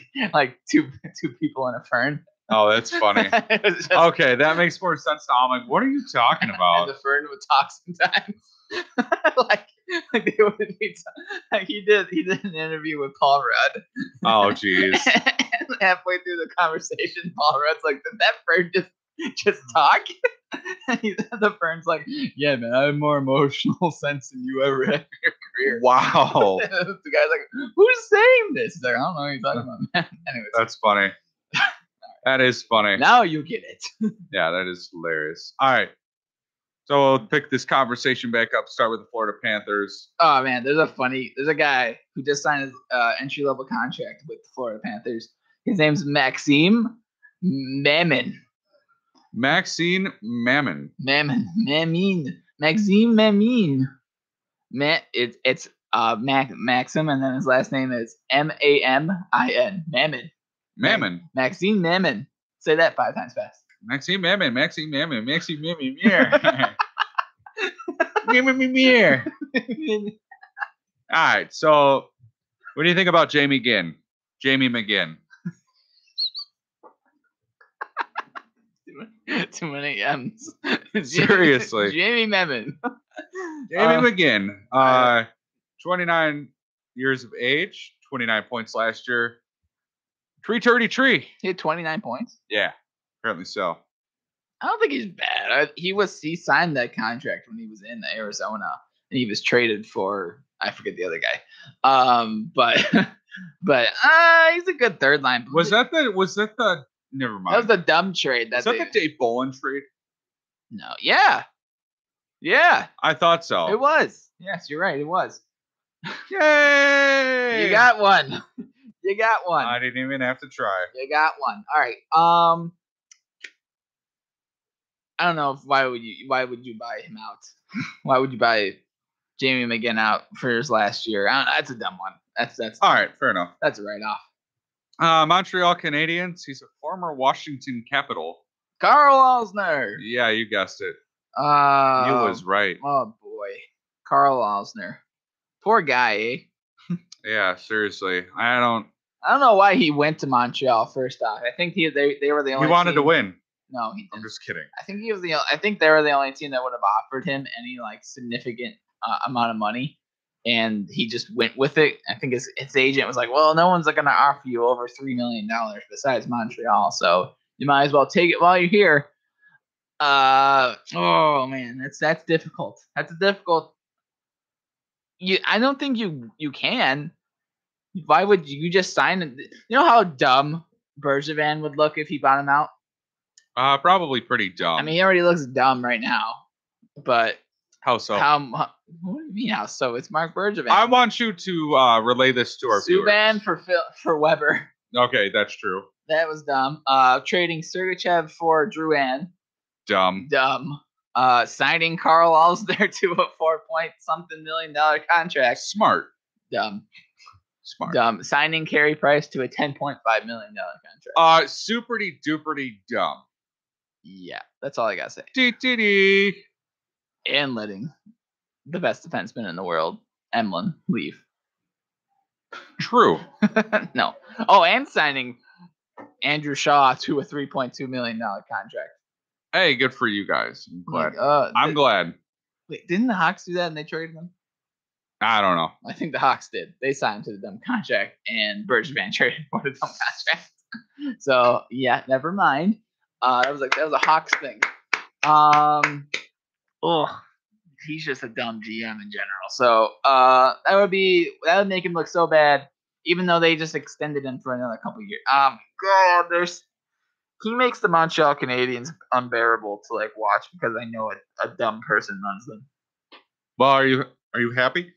people in a fern. Oh, that's funny. Okay, that makes more sense now. I'm like, what are you talking about? And the fern would talk sometimes. like they would be he did an interview with Paul Rudd. Oh, jeez. And halfway through the conversation, Paul Rudd's like, did that fern just talk? And the fern's like, yeah, man, I have more emotional sense than you ever had in your career. Wow. The guy's like, who's saying this? He's like, I don't know what you're talking about, man. Anyways. That's funny. That is funny. Now you get it. Yeah, that is hilarious. All right. So we'll pick this conversation back up. Start with the Florida Panthers. Oh, man, there's a guy who just signed his entry-level contract with the Florida Panthers. His name's Maxime Mammon. Maxime Mammon. Maxime Mammon. It's Maxim, and then his last name is Mamin. Mammon. Maxime Mammon. Say that 5 times fast. Maxime Mammon. Maxime Mammon. Maxime Mammon. Mirror. All right. So, what do you think about Jamie McGinn? Too many M's. Seriously. Jamie Mammon. Jamie McGinn. 29 years of age. 29 points last year. Tree. He had 29 points. Yeah, apparently so. I don't think he's bad. He signed that contract when he was in Arizona, and he was traded for I forget the other guy. But he's a good third line. Was that the? Never mind. That was the dumb trade. Was that the Dave Bolin trade? No. Yeah. I thought so. It was. Yes, you're right. It was. Yay! You got one. I didn't even have to try. You got one. All right. I don't know why would you buy him out? Why would you buy Jamie McGinn out for his last year? That's a dumb one. That's all right. Fair enough. That's a write-off. Montreal Canadiens. He's a former Washington Capital. Carl Alsner. Yeah, you guessed it. You was right. Oh boy, Carl Alsner. Poor guy, eh? Yeah, seriously. I don't know why he went to Montreal. First off, I think they were the only. He wanted team. to win. No, he didn't. I'm just kidding. I think they were the only team that would have offered him any like significant amount of money, and he just went with it. I think his agent was like, "Well, no one's going to offer you over $3 million besides Montreal, so you might as well take it while you're here." Oh man, that's difficult. That's difficult. I don't think you can. Why would you just sign it? You know how dumb Bergevin would look if he bought him out? Probably pretty dumb. I mean, he already looks dumb right now. But how so? What do you mean how so? It's Mark Bergevin. I want you to relay this to our viewers. Subban for Weber. Okay, that's true. That was dumb. Trading Sergachev for Drouin. Dumb. Signing Carl Alsner to a $4-point-something million contract. Smart. Dumb. Smart. Dumb. Signing Carey Price to a $10.5 million contract. Superty duperty dumb. Yeah, that's all I gotta say. DTD. And letting the best defenseman in the world, Emlyn, leave. True. No. Oh, and signing Andrew Shaw to a $3.2 million contract. Hey, good for you guys. I'm glad. I'm glad. Wait, didn't the Hawks do that and they traded him? I don't know. I think the Hawks did. They signed to the dumb contract, and Bergevin traded for the dumb contract. So yeah, never mind. That was a Hawks thing. He's just a dumb GM in general. So that would make him look so bad, even though they just extended him for another couple years. God, he makes the Montreal Canadiens unbearable to like watch because I know a dumb person runs them. Well, are you happy?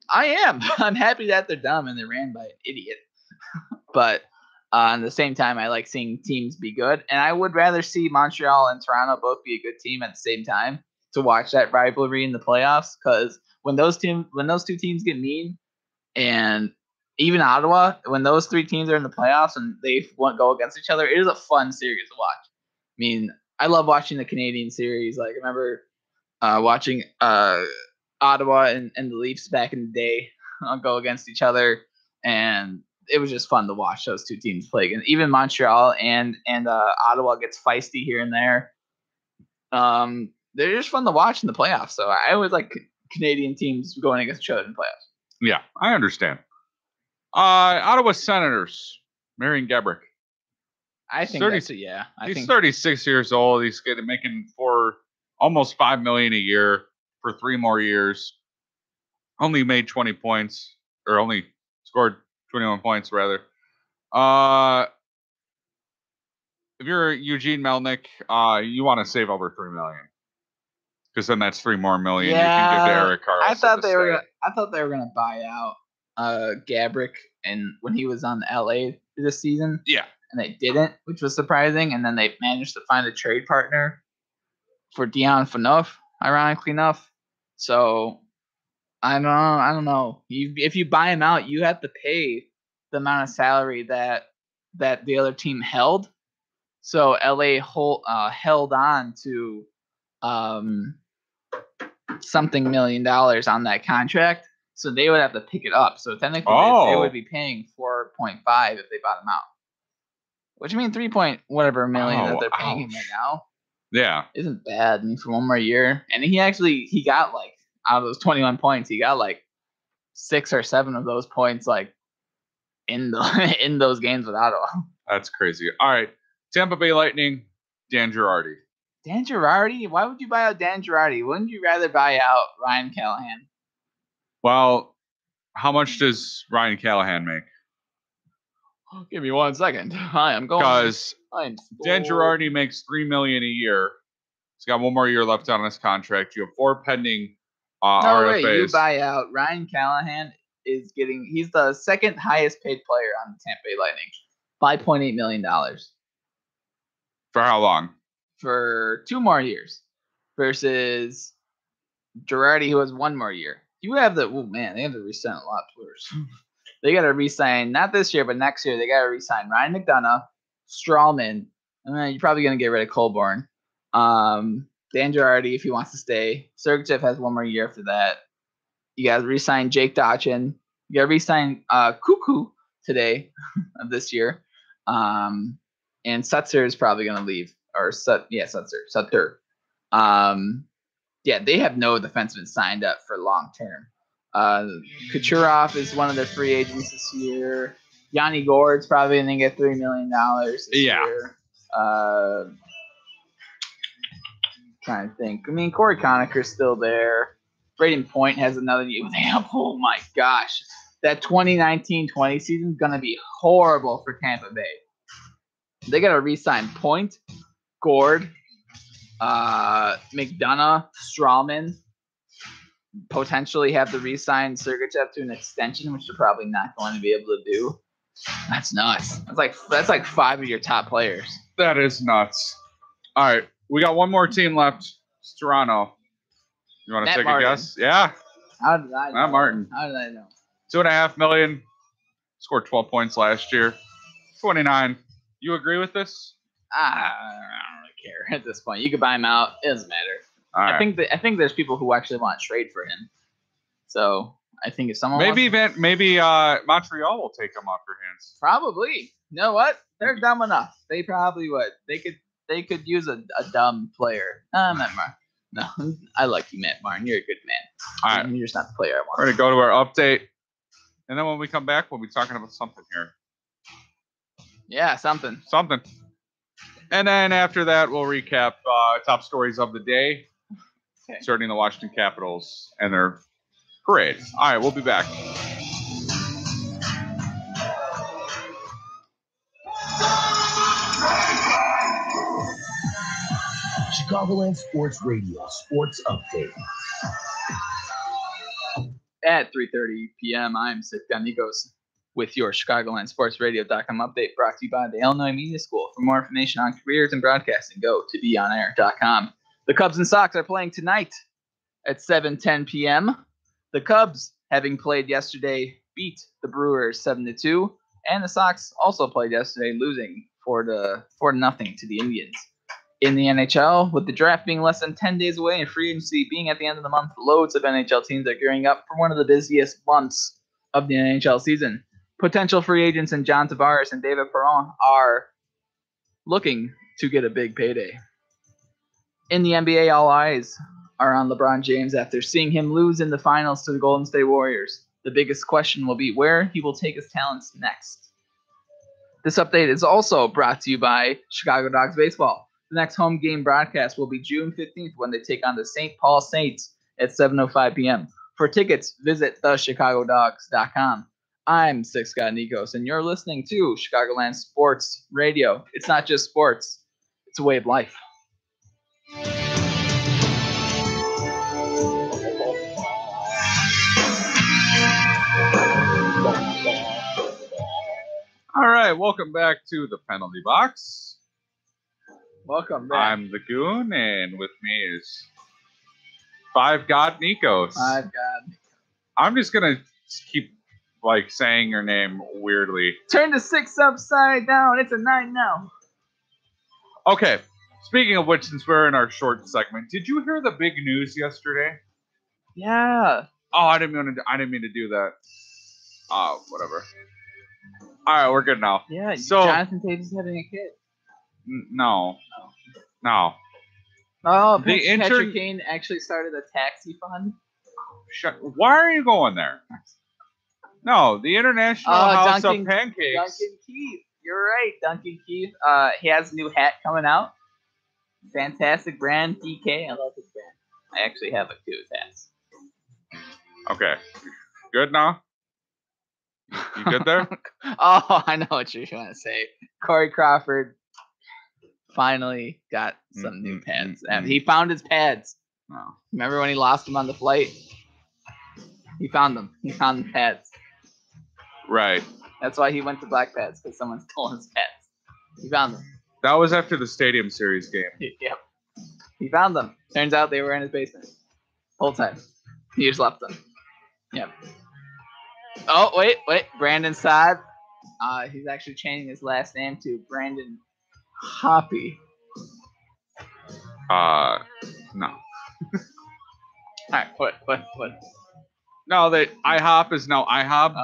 I am. I'm happy that they're dumb and they're ran by an idiot. But at the same time, I like seeing teams be good, and I would rather see Montreal and Toronto both be a good team at the same time to watch that rivalry in the playoffs. Because when those two teams get mean, and even Ottawa, when those three teams are in the playoffs and they won't go against each other, it is a fun series to watch. I mean, I love watching the Canadian series. Like I remember watching Ottawa and the Leafs back in the day go against each other, and it was just fun to watch those two teams play. And even Montreal and Ottawa gets feisty here and there. They're just fun to watch in the playoffs. So I always like Canadian teams going against each other in the playoffs. Yeah, I understand. Ottawa Senators, Marian Gaborik. I think he's 36 years old. He's making for almost $5 million a year for 3 more years. Only made 20 points, or only scored 21 points rather. If you're Eugene Melnick, you want to save over $3 million, because then that's $3 more million you can give to Erik Karlsson. I thought they were gonna buy out Gaborik, and when he was on LA this season. Yeah. And they didn't, which was surprising. And then they managed to find a trade partner for Dion Phaneuf, ironically enough. So I don't know. If you buy him out, you have to pay the amount of salary that the other team held. So LA held on to something $1 million on that contract. So they would have to pick it up. So technically, they would be paying 4.5 if they bought him out. Which I mean, 3 point whatever million that they're paying him right now. Yeah, isn't bad. I mean, for 1 more year, and he got like out of those 21 points, he got like 6 or 7 of those points like in those games with Ottawa. That's crazy. All right, Tampa Bay Lightning, Dan Girardi. Dan Girardi? Why would you buy out Dan Girardi? Wouldn't you rather buy out Ryan Callahan? Well, how much does Ryan Callahan make? Give me 1 second. I'm going. Because Dan Girardi makes $3 million a year. He's got 1 more year left on his contract. You have 4 pending RFAs. Wait, you buy out Ryan Callahan he's the second highest paid player on the Tampa Bay Lightning, $5.8 million. For how long? For 2 more years, versus Girardi, who has 1 more year. They have to re-sign a lot of players. They got to re-sign, not this year, but next year. They got to re-sign Ryan McDonough, Strawman, and then you're probably going to get rid of Colborne. Dan Girardi, if he wants to stay. Sergachev has 1 more year after that. You got to re-sign Jake Dotchin. You got to re-sign Cuckoo today of this year. And Sutzer is probably going to leave. Sutzer. They have no defensemen signed up for long term. Kucherov is one of their free agents this year. Yanni Gord's probably going to get $3 million this year. Trying to think. I mean, Corey Conacher's still there. Braden Point has another year. Oh my gosh. that 2019-20 season is going to be horrible for Tampa Bay. They got to re-sign Point, Gord, McDonough, Strawman. Potentially have to re-sign Sergachev to an extension, which they're probably not going to be able to do. That's nuts. That's like 5 of your top players. That is nuts. All right, we got one more team left. It's Toronto. You want to take a guess? Yeah. How did I know? Matt Martin. How did I know? $2.5 million. Scored 12 points last year. 29. You agree with this? I don't really care at this point. You could buy him out. It doesn't matter. All right. I think there's people who actually want to trade for him. So I think if someone maybe Montreal will take him off your hands. Probably. You know what? They're dumb enough. They probably would. They could use a dumb player. Matt Martin. No, I like you, Matt Martin. You're a good man. All right. You're just not the player I want. We're going to go to our update. And then when we come back, we'll be talking about something here. Yeah, something. And then after that, we'll recap top stories of the day, starting the Washington Capitals and their parade. All right, we'll be back. Chicagoland Sports Radio Sports Update. At 3:30 p.m., I'm Sitcom Nikos with your ChicagolandSportsRadio.com update brought to you by the Illinois Media School. For more information on careers and broadcasting, go to beonair.com. The Cubs and Sox are playing tonight at 7:10 p.m. The Cubs, having played yesterday, beat the Brewers 7-2, and the Sox also played yesterday, losing 4-0 to the Indians. In the NHL, with the draft being less than 10 days away and free agency being at the end of the month, loads of NHL teams are gearing up for one of the busiest months of the NHL season. Potential free agents in John Tavares and David Perron are looking to get a big payday. In the NBA, all eyes are on LeBron James after seeing him lose in the finals to the Golden State Warriors. The biggest question will be where he will take his talents next. This update is also brought to you by Chicago Dogs Baseball. The next home game broadcast will be June 15th when they take on the St. Paul Saints at 7:05 p.m. For tickets, visit thechicagodogs.com. I'm Six Scott Nikos, and you're listening to Chicagoland Sports Radio. It's not just sports, it's a way of life. All right, welcome back to the penalty box. Welcome back. I'm the Goon, and with me is Five God Nikos. I'm just gonna keep saying your name weirdly. Turn the 6 upside down. It's a 9 now. Okay. Speaking of which, since we're in our short segment, did you hear the big news yesterday? Yeah. Oh, I didn't mean to do that. Whatever. All right, we're good now. Yeah. So Jonathan Taves is having a kid. No. Oh, Patrick Kane actually started a taxi fund. Why are you going there? No, the International House of Pancakes. Duncan Keith. You're right, Duncan Keith. He has a new hat coming out. Fantastic brand, DK. I love this brand. I actually have like 2 of his hats. Okay. Good now? You good there? Oh, I know what you're trying to say. Corey Crawford finally got some new pads. He found his pads. Oh. Remember when he lost them on the flight? He found them. He found the pads. Right. That's why he went to Black Pads, because someone stole his pads. He found them. That was after the Stadium Series game. Yep. He found them. Turns out they were in his basement. Whole time. He just left them. Yep. Oh, wait. Brandon Saad. He's actually changing his last name to Brandon Hoppy. No. Alright, what? No, IHOP is now IHOB.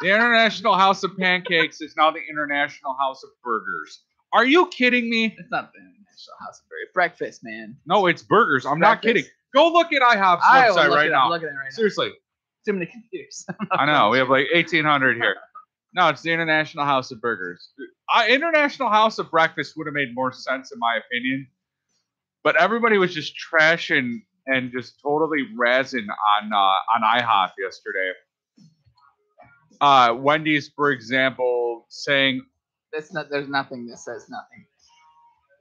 The International House of Pancakes is now the International House of Burgers. Are you kidding me? It's not the International House of Burgers. Breakfast, man. No, it's burgers. I'm not kidding. Go look at IHOP's website right now. I'm looking at it right now. Seriously. Too many computers. I know. We have like 1,800 here. No, it's the International House of Burgers. International House of Breakfast would have made more sense, in my opinion. But everybody was just trashing and just totally razzing on IHOP yesterday. Wendy's, for example, saying There's nothing that says nothing.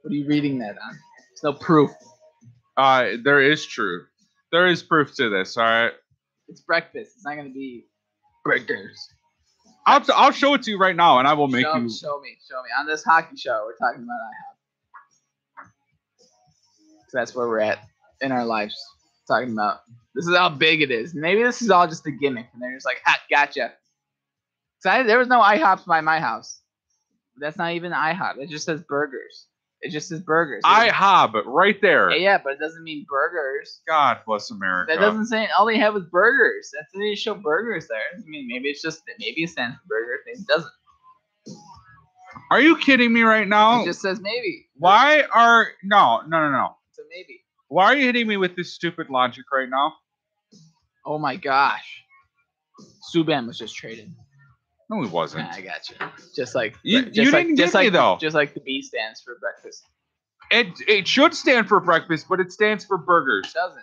What are you reading that on? There's no proof. There is truth. There is proof to this. All right. It's breakfast. It's not gonna be burgers. I'll show it to you right now, and I will make you. Show me. On this hockey show, we're talking about IHOP. So that's where we're at in our lives. Talking about this is how big it is. Maybe this is all just a gimmick, and they're just like, "Ha, gotcha." There was no IHOPs by my house. That's not even IHOP. It just says burgers. It just says burgers. IHOP, right there. Yeah, but it doesn't mean burgers. God bless America. That doesn't say. All they have is burgers. That's they show burgers there. I mean, maybe it stands for burger. Maybe it doesn't. Are you kidding me right now? It just says maybe. No. It's a maybe. Why are you hitting me with this stupid logic right now? Oh my gosh. Subban was just traded. No, he wasn't. I got you. Just like you didn't get me though. Just like the B stands for breakfast. It should stand for breakfast, but it stands for burgers. It doesn't.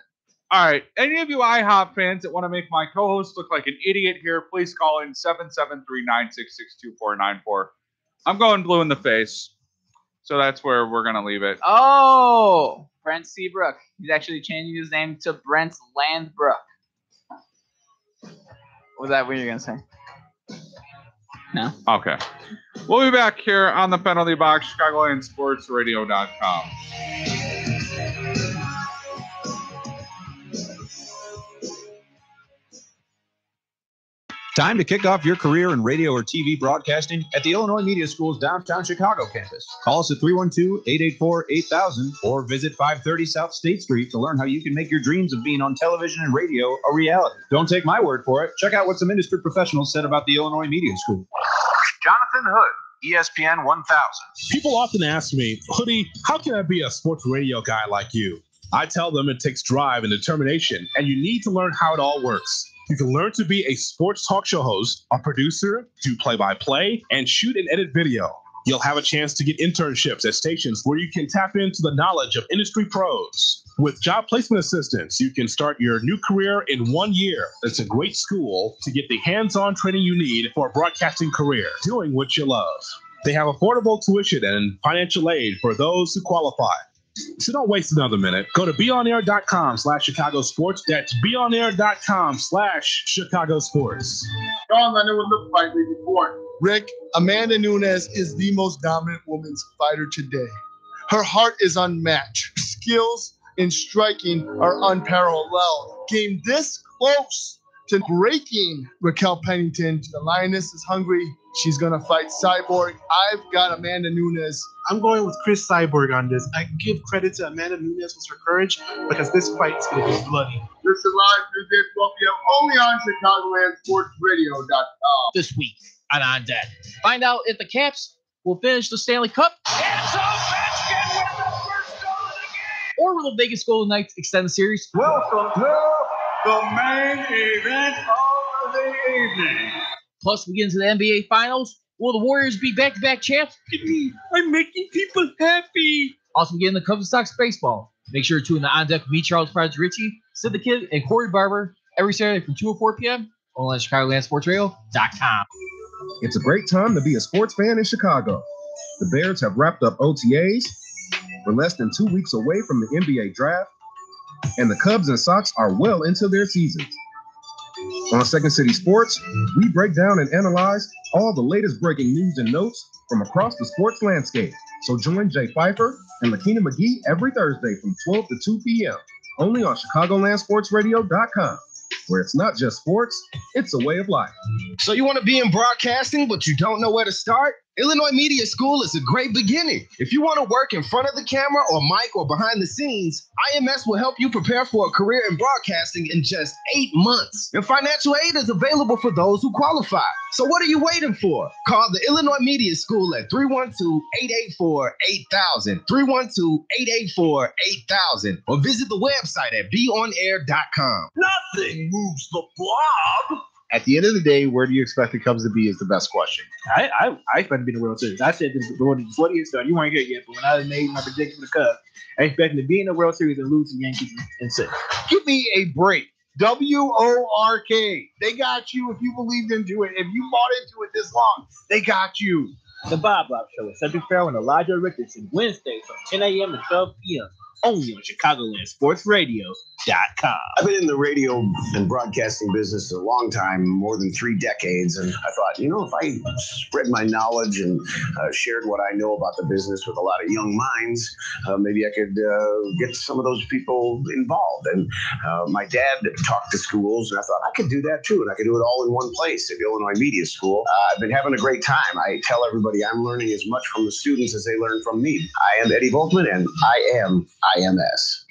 All right. Any of you IHOP fans that want to make my co-host look like an idiot here, please call in 773-966-2494. I'm going blue in the face, so that's where we're gonna leave it. Oh, Brent Seabrook. He's actually changing his name to Brent Landbrook. Was that what you were gonna say? No. Okay. We'll be back here on the Penalty Box, ChicagolandSportsRadio.com. Time to kick off your career in radio or TV broadcasting at the Illinois Media School's downtown Chicago campus. Call us at 312-884-8000 or visit 530 South State Street to learn how you can make your dreams of being on television and radio a reality. Don't take my word for it. Check out what some industry professionals said about the Illinois Media School. Jonathan Hood, ESPN 1000. People often ask me, Hoodie, how can I be a sports radio guy like you? I tell them it takes drive and determination, and you need to learn how it all works. You can learn to be a sports talk show host, a producer, do play-by-play, and shoot and edit video. You'll have a chance to get internships at stations where you can tap into the knowledge of industry pros. With job placement assistance, you can start your new career in 1 year. It's a great school to get the hands-on training you need for a broadcasting career, doing what you love. They have affordable tuition and financial aid for those who qualify. So don't waste another minute. Go to beonair.com/Chicago Sports. That's beonair.com/Chicago Sports. John, I know what look like before. Rick, Amanda Nunes is the most dominant women's fighter today. Her heart is unmatched. Skills in striking are unparalleled. Game this close to breaking Raquel Pennington. The Lioness is hungry. She's going to fight Cyborg. I've got Amanda Nunes. I'm going with Chris Cyborg on this. I give credit to Amanda Nunes with her courage because this fight is going to be bloody. Listen live Tuesday, 12 p.m. only on ChicagolandSportsRadio.com. This week on Deck. Find out if the Caps will finish the Stanley Cup. And so Ovechkin wins the first goal of the game. Or will the Vegas Golden Knights extend the series? Welcome to the main event of the evening. Plus, we get into the NBA Finals. Will the Warriors be back-to-back champs? I'm making people happy. Also, we get into Cubs and Sox baseball. Make sure to tune in On Deck with me, Charles Pride Ritchie, Sid the Kid, and Corey Barber every Saturday from 2 to 4 p.m. only on ChicagolandSportsRadio.com. It's a great time to be a sports fan in Chicago. The Bears have wrapped up OTAs. We're less than 2 weeks away from the NBA draft, and the Cubs and Sox are well into their seasons. On Second City Sports, we break down and analyze all the latest breaking news and notes from across the sports landscape. So join Jay Pfeiffer and Lakina McGee every Thursday from 12 to 2 p.m. only on ChicagolandSportsRadio.com, where it's not just sports, it's a way of life. So you want to be in broadcasting, but you don't know where to start? Illinois Media School is a great beginning. If you want to work in front of the camera or mic or behind the scenes, IMS will help you prepare for a career in broadcasting in just 8 months. And financial aid is available for those who qualify. So what are you waiting for? Call the Illinois Media School at 312-884-8000, 312-884-8000, or visit the website at beonair.com. Nothing moves the blob. At the end of the day, where do you expect the Cubs to be is the best question. I expect to be in the World Series. I said this before the 20th start. You weren't here yet, but when I made my prediction for the Cubs, I expect them to be in the World Series and lose to the Yankees in 6. Give me a break. WORK. They got you if you believed into it. If you bought into it this long, they got you. The Bob Show with Cedric Farrell and Elijah Richardson, Wednesdays from 10 a.m. to 12 p.m. only on ChicagolandSportsRadio.com. I've been in the radio and broadcasting business a long time, more than 3 decades, and I thought, if I spread my knowledge and shared what I know about the business with a lot of young minds, maybe I could get some of those people involved. And my dad talked to schools, and I thought I could do that too, and I could do it all in one place at Illinois Media School. I've been having a great time. I tell everybody I'm learning as much from the students as they learn from me. I am Eddie Volkman, and I am IMS.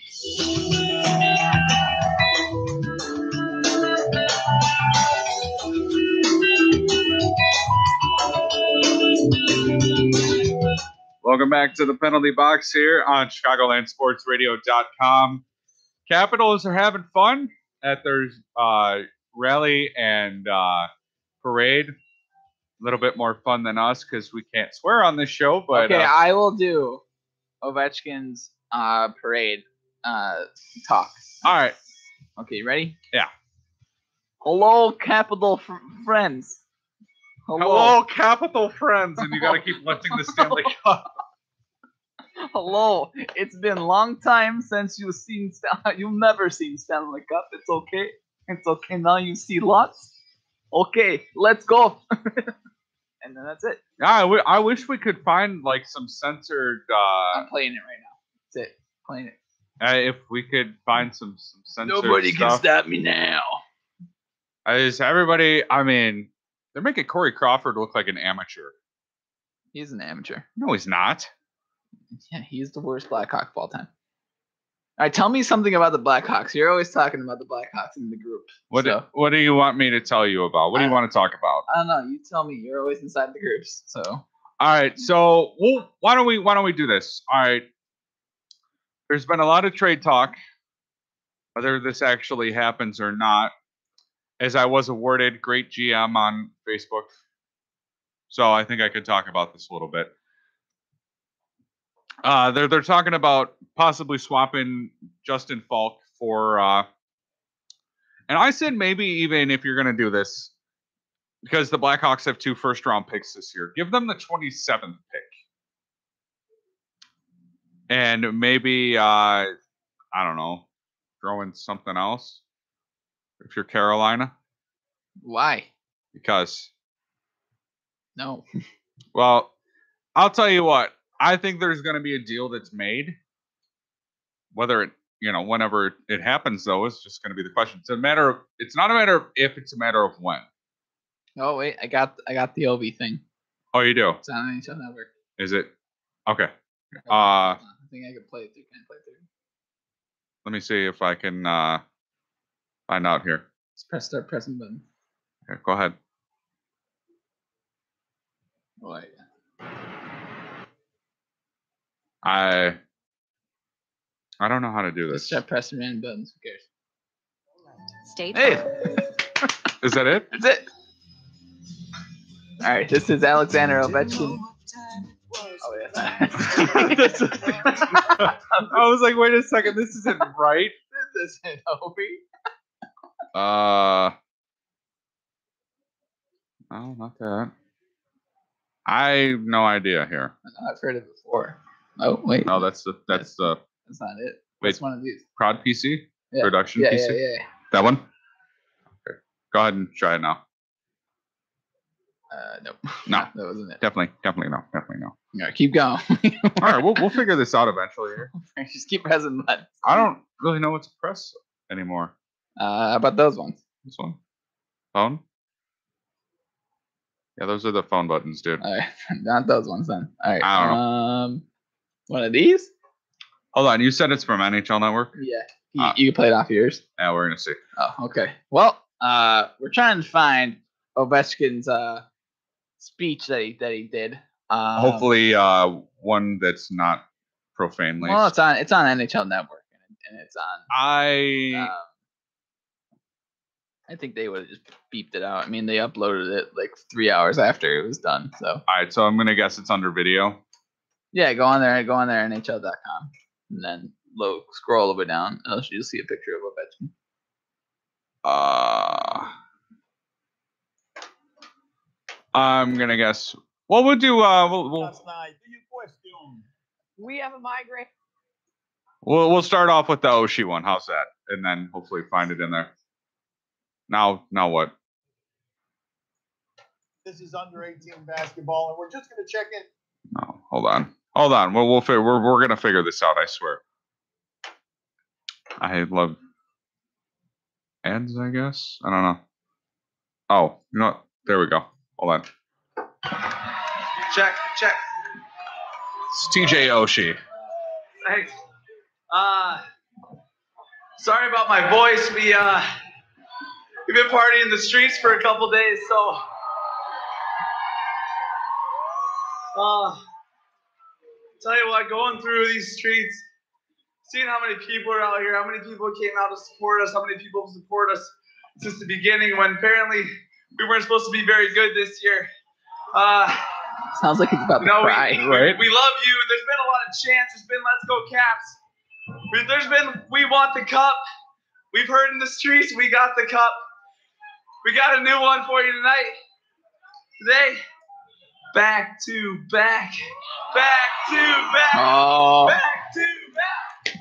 Welcome back to the penalty box here on ChicagolandSportsRadio.com. Capitals are having fun at their rally and parade. A little bit more fun than us because we can't swear on this show. But okay, I will do Ovechkin's parade talk. All right. Okay, you ready? Yeah. Hello, Capital friends. Hello, Capital friends. And you got to keep lifting the Stanley Cup. Hello. It's been a long time since you've never seen Stanley Cup. It's okay. It's okay. Now you see lots. Okay, let's go. And then that's it. Yeah, I wish we could find like some censored. I'm playing it right now. That's it. Playing it. If we could find some censored Nobody stuff. can stop me now. Is everybody? I mean, they're making Corey Crawford look like an amateur. He's an amateur. No, he's not. Yeah, he's the worst Blackhawk of all time. All right, tell me something about the Blackhawks. You're always talking about the Blackhawks in the group. What do you want me to tell you about? What do you want to talk about? I don't know. You tell me. You're always inside the groups. So. All right. So why don't we do this? All right. There's been a lot of trade talk, whether this actually happens or not. As I was awarded great GM on Facebook, so I think I could talk about this a little bit. They're talking about possibly swapping Justin Falk for, and I said maybe even if you're going to do this, because the Blackhawks have 2 first-round picks this year, give them the 27th pick, and maybe I don't know, throw in something else if you're Carolina. Why? Because. No. Well, I'll tell you what. I think there's going to be a deal that's made. Whether it, whenever it happens, though, is just going to be the question. It's not a matter of if, it's a matter of when. Oh wait, I got the OV thing. Oh, you do? It's on NHL Network. Is it? Okay. I think I can play it through. Can I play it through? Let me see if I can find out here. Just start pressing button. Okay, go ahead. Oh, yeah. I don't know how to do this. Just start pressing random buttons. Who cares? Stay. Hey. Is that it? That's it. All right. This is Alexander Ovechkin. Oh yeah. I was like, wait a second. This isn't right. This isn't Obi. No, not that. I have no idea here. I've heard it before. Oh wait. No, that's not it. Wait, it's one of these. Prod PC? Yeah. Production yeah, PC? Yeah. That one? Okay. Go ahead and try it now. Nope. No. That wasn't it. Definitely no. All right, keep going. All right, we'll figure this out eventually here. Just keep pressing buttons. I don't really know what to press anymore. How about those ones? This one? Phone? Yeah, those are the phone buttons, dude. All right, not those ones then. All right. I don't know. One of these? Hold on, you said it's from NHL Network? Yeah. You can play it off yours. Yeah, we're gonna see. Oh, okay. Well, we're trying to find Ovechkin's speech that he did. Hopefully, one that's not profane. Well, it's on NHL Network, and it's on. I think they would have just beeped it out. I mean, they uploaded it like 3 hours after it was done. So. All right, so I'm gonna guess it's under video. Yeah, go on there, NHL.com, and then scroll a little bit down, and you'll see a picture of Ovechkin. I'm gonna guess. Well, we'll do. We have a migraine. We'll start off with the Oshi one. How's that? And then hopefully find it in there. Now what? This is under 18 basketball, and we're just going to check in. No, hold on. We're gonna figure this out. I swear. I love ads. I guess I don't know. Oh, you know what? There we go. Hold on. Check. It's TJ Oshie. Thanks. Sorry about my voice. We've been partying in the streets for a couple days, so tell you what, going through these streets, seeing how many people are out here, how many people came out to support us, how many people support us since the beginning when apparently we weren't supposed to be very good this year. Sounds like it's about to cry. Right? We love you, and there's been a lot of chants. There's been Let's Go Caps. There's been We Want the Cup. We've heard in the streets, we got the cup. We got a new one for you tonight. Today, back to back. Back to back. Oh. Back to back.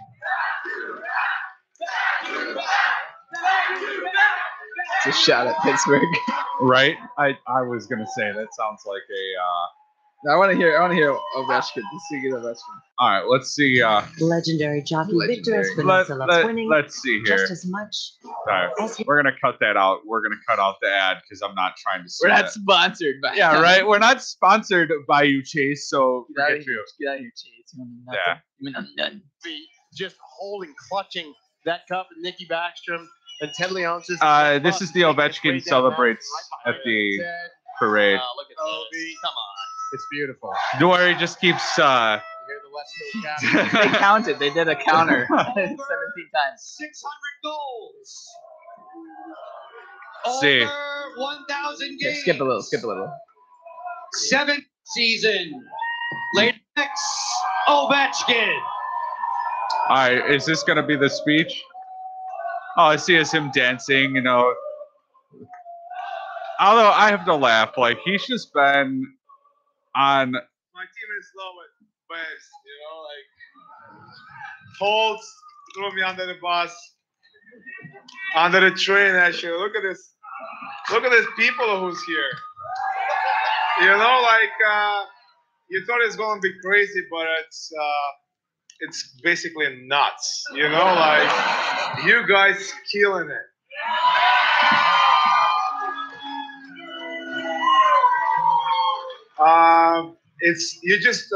It's a shot at Pittsburgh. Right? I was gonna say that sounds like a. I want to hear Ovechkin. Let's see Ovechkin. All right, let's see. Legendary jockey Victor Espinosa loves winning Let's see here. just as much. All right, we're gonna cut that out. We're gonna cut out the ad because I'm not trying to. We're not sponsored by. Yeah, right. We're not sponsored by you, Chase. So Get out of forget here, you. Get out of here, Chase. Yeah. Just holding, clutching that cup, and Nikki Backstrom and 10 ounces. This is the Ovechkin celebrates at the parade. Look at Ovi. Come on. It's beautiful. Don't worry, just keeps. You hear the West Coast Caps? They counted. They did a counter 17 times. 600 goals. See. Over 1,000 Yeah, games. skip a little. 7th season. Later next, Ovechkin. All right, is this gonna be the speech? Oh, I see us him dancing. You know. Although I have to laugh, like he's just been on. My team is low at best, like Holtz threw me under the bus, under the train. Actually, look at this people who's here. You know, like you thought it's gonna be crazy, but it's basically nuts. You know, like you guys killing it. It's you just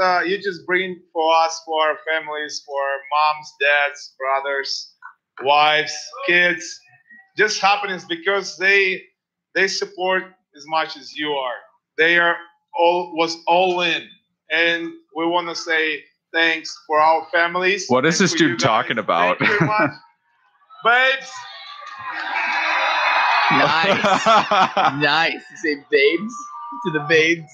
bring for us, for our families, for moms, dads, brothers, wives, kids. Just happiness because they support as much as you are. They are all in, and we want to say thanks for our families. What is this dude talking about? Thank you very much, babes. Nice. You say babes to the babes.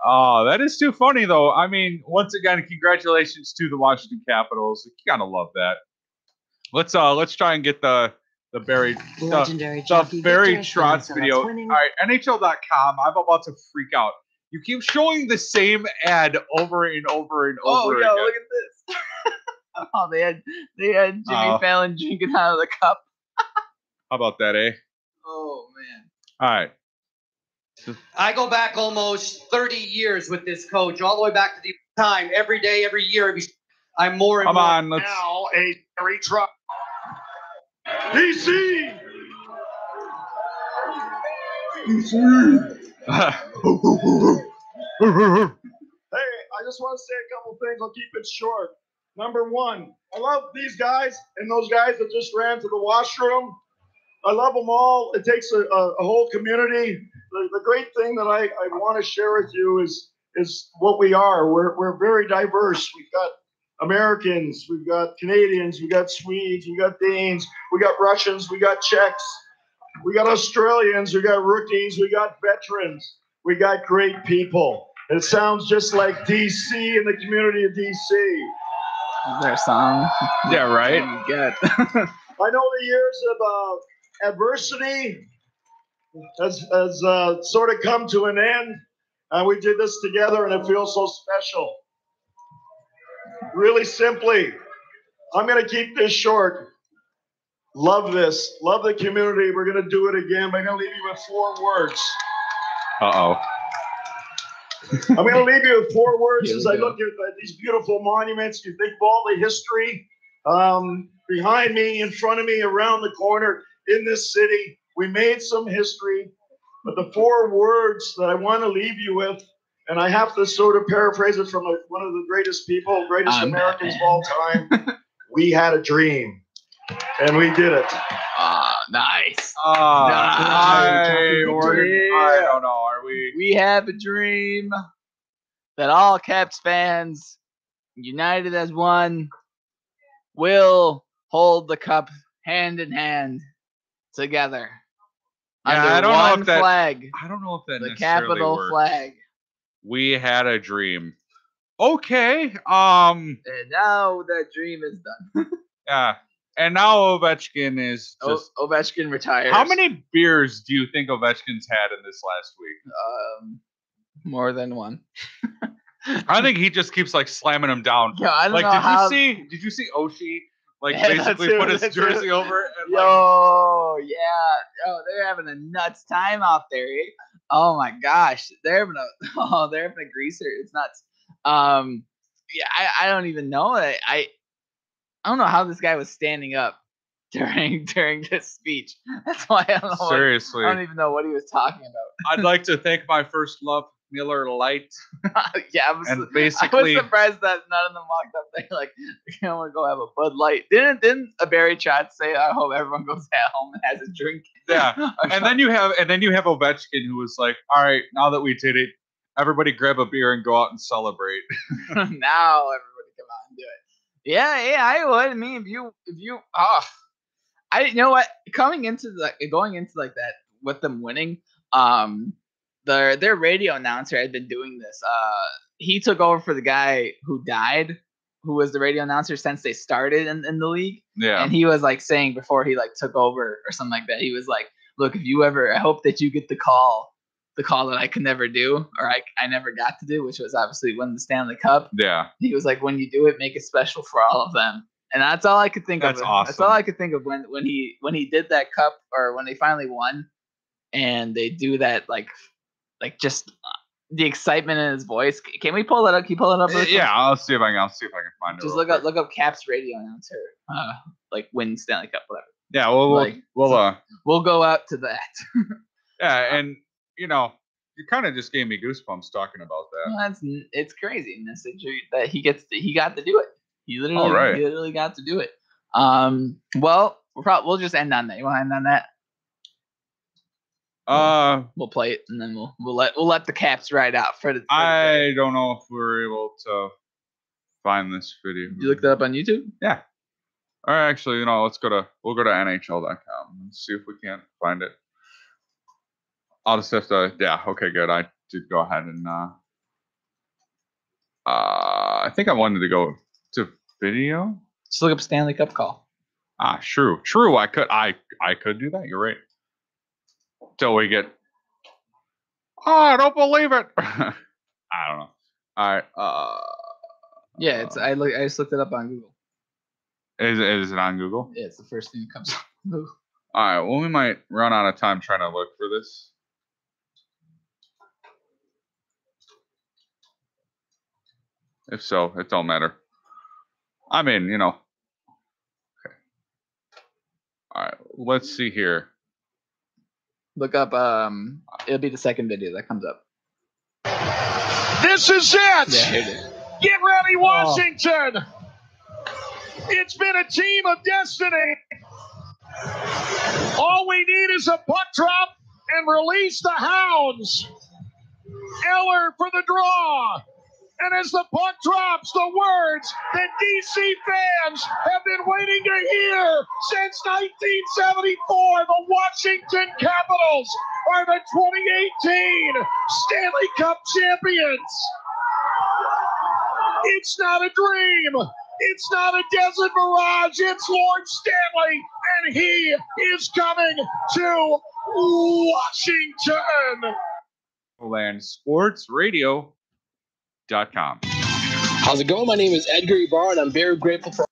Oh, that is too funny, though. I mean, once again, congratulations to the Washington Capitals. You gotta love that. Let's try and get the Barry the Barry Trotz video. All right, NHL.com. I'm about to freak out. You keep showing the same ad over and over and over again. Look at this. Oh, they had Jimmy Fallon drinking out of the cup. How about that, eh? Oh man. All right. I go back almost 30 years with this coach, all the way back to the time, every day, every year. I'm more and Come more. on, let's. Now a Barry Trotz. DC. Hey, I just want to say a couple things. I'll keep it short. Number one, I love these guys and those guys that just ran to the washroom. I love them all. It takes a whole community. The great thing that I want to share with you is what we are. We're very diverse. We've got Americans, we've got Canadians, we've got Swedes, we've got Danes, we got Russians, we got Czechs, we got Australians, we got rookies, we got veterans, we got great people. It sounds just like DC and the community of DC. Is there a song? Yeah, right. Good. I know the years of adversity has sort of come to an end. And we did this together, and it feels so special. Really simply, I'm going to keep this short. Love this. Love the community. We're going to do it again. I'm going to leave you with 4 words. Uh-oh. I'm going to leave you with 4 words as I look at these beautiful monuments. You think of all the history behind me, in front of me, around the corner in this city. We made some history. But the 4 words that I want to leave you with, and I have to sort of paraphrase it from one of the greatest people, greatest Americans of all time. We had a dream, and we did it. Nice. I don't know. Are we? We have a dream that all Caps fans, united as one, will hold the cup hand in hand together. Yeah, under I don't one know if that flag. I don't know if that the necessarily capital works. flag. We had a dream. Okay. And now that dream is done. Yeah. And now Ovechkin is just Ovechkin retires. How many beers do you think Ovechkin's had in this last week? More than one. I think he just keeps like slamming him down. Yeah, I don't like, know how. Did you see Oshie like Yeah, basically put his jersey over? And, Yo, they're having a nuts time out there. Eh? Oh my gosh, they're having a greaser. It's nuts. Yeah, I don't even know. I don't know how this guy was standing up during this speech. That's why I don't know. Seriously, I don't even know what he was talking about. I'd like to thank my first love, Miller Lite. Yeah, I was surprised that none of them walked up there like, I want to go have a Bud Light. Didn't a Barry Trotz say, I hope everyone goes at home and has a drink? Yeah, and then you have Ovechkin, who was like, all right, now that we did it, everybody grab a beer and go out and celebrate. Now everybody come out and do it. Yeah, I would. I mean, if you you know what? Going into like that with them winning, their radio announcer had been doing this. He took over for the guy who died, who was the radio announcer since they started in the league. Yeah. And he was like saying before he like took over or something like that, he was like, look, if you ever, I hope that you get the call that I could never do, or I never got to do, which was obviously win the Stanley Cup. Yeah. He was like, when you do it, make it special for all of them. And that's all I could think of. That's awesome. That's all I could think of when he did that cup, or when they finally won, and they do that like just the excitement in his voice. Can we pull that up? Can you pull it up? Yeah, I'll see if I can find it. Just look up Caps radio announcer, like win Stanley Cup, whatever. Yeah, we'll go out to that. Yeah, and you kind of just gave me goosebumps talking about that. Well, it's craziness that he got to do it. He literally got to do it. Well, we'll just end on that. You want to end on that? We'll play it and then we'll let the Caps ride out for the. I don't know if we're able to find this video. You looked it up on YouTube? Yeah. All right, actually, we'll go to NHL.com and see if we can't find it. I'll just have to. Yeah. Okay. Good. I did go ahead and. I think I wanted to go to video. Just look up Stanley Cup call. True. I could do that. You're right. Till we get. Oh, I don't believe it. I don't know. All right. Yeah, I just looked it up on Google. Is it on Google? Yeah, it's the first thing that comes up. All right. Well, we might run out of time trying to look for this. If so, it don't matter. I mean, Okay. All right. Let's see here. Look up. It'll be the second video that comes up. This is it. Yeah, here it is. Get ready, Washington. It's been a team of destiny. All we need is a puck drop and release the Hounds. Eller for the draw. And as the puck drops, the words that DC fans have been waiting to hear since 1974, the Washington Capitals are the 2018 Stanley Cup champions. It's not a dream. It's not a desert mirage. It's Lord Stanley, and he is coming to Washington. LandSportsRadio.com. How's it going? My name is Edgar Ibarra, and I'm very grateful for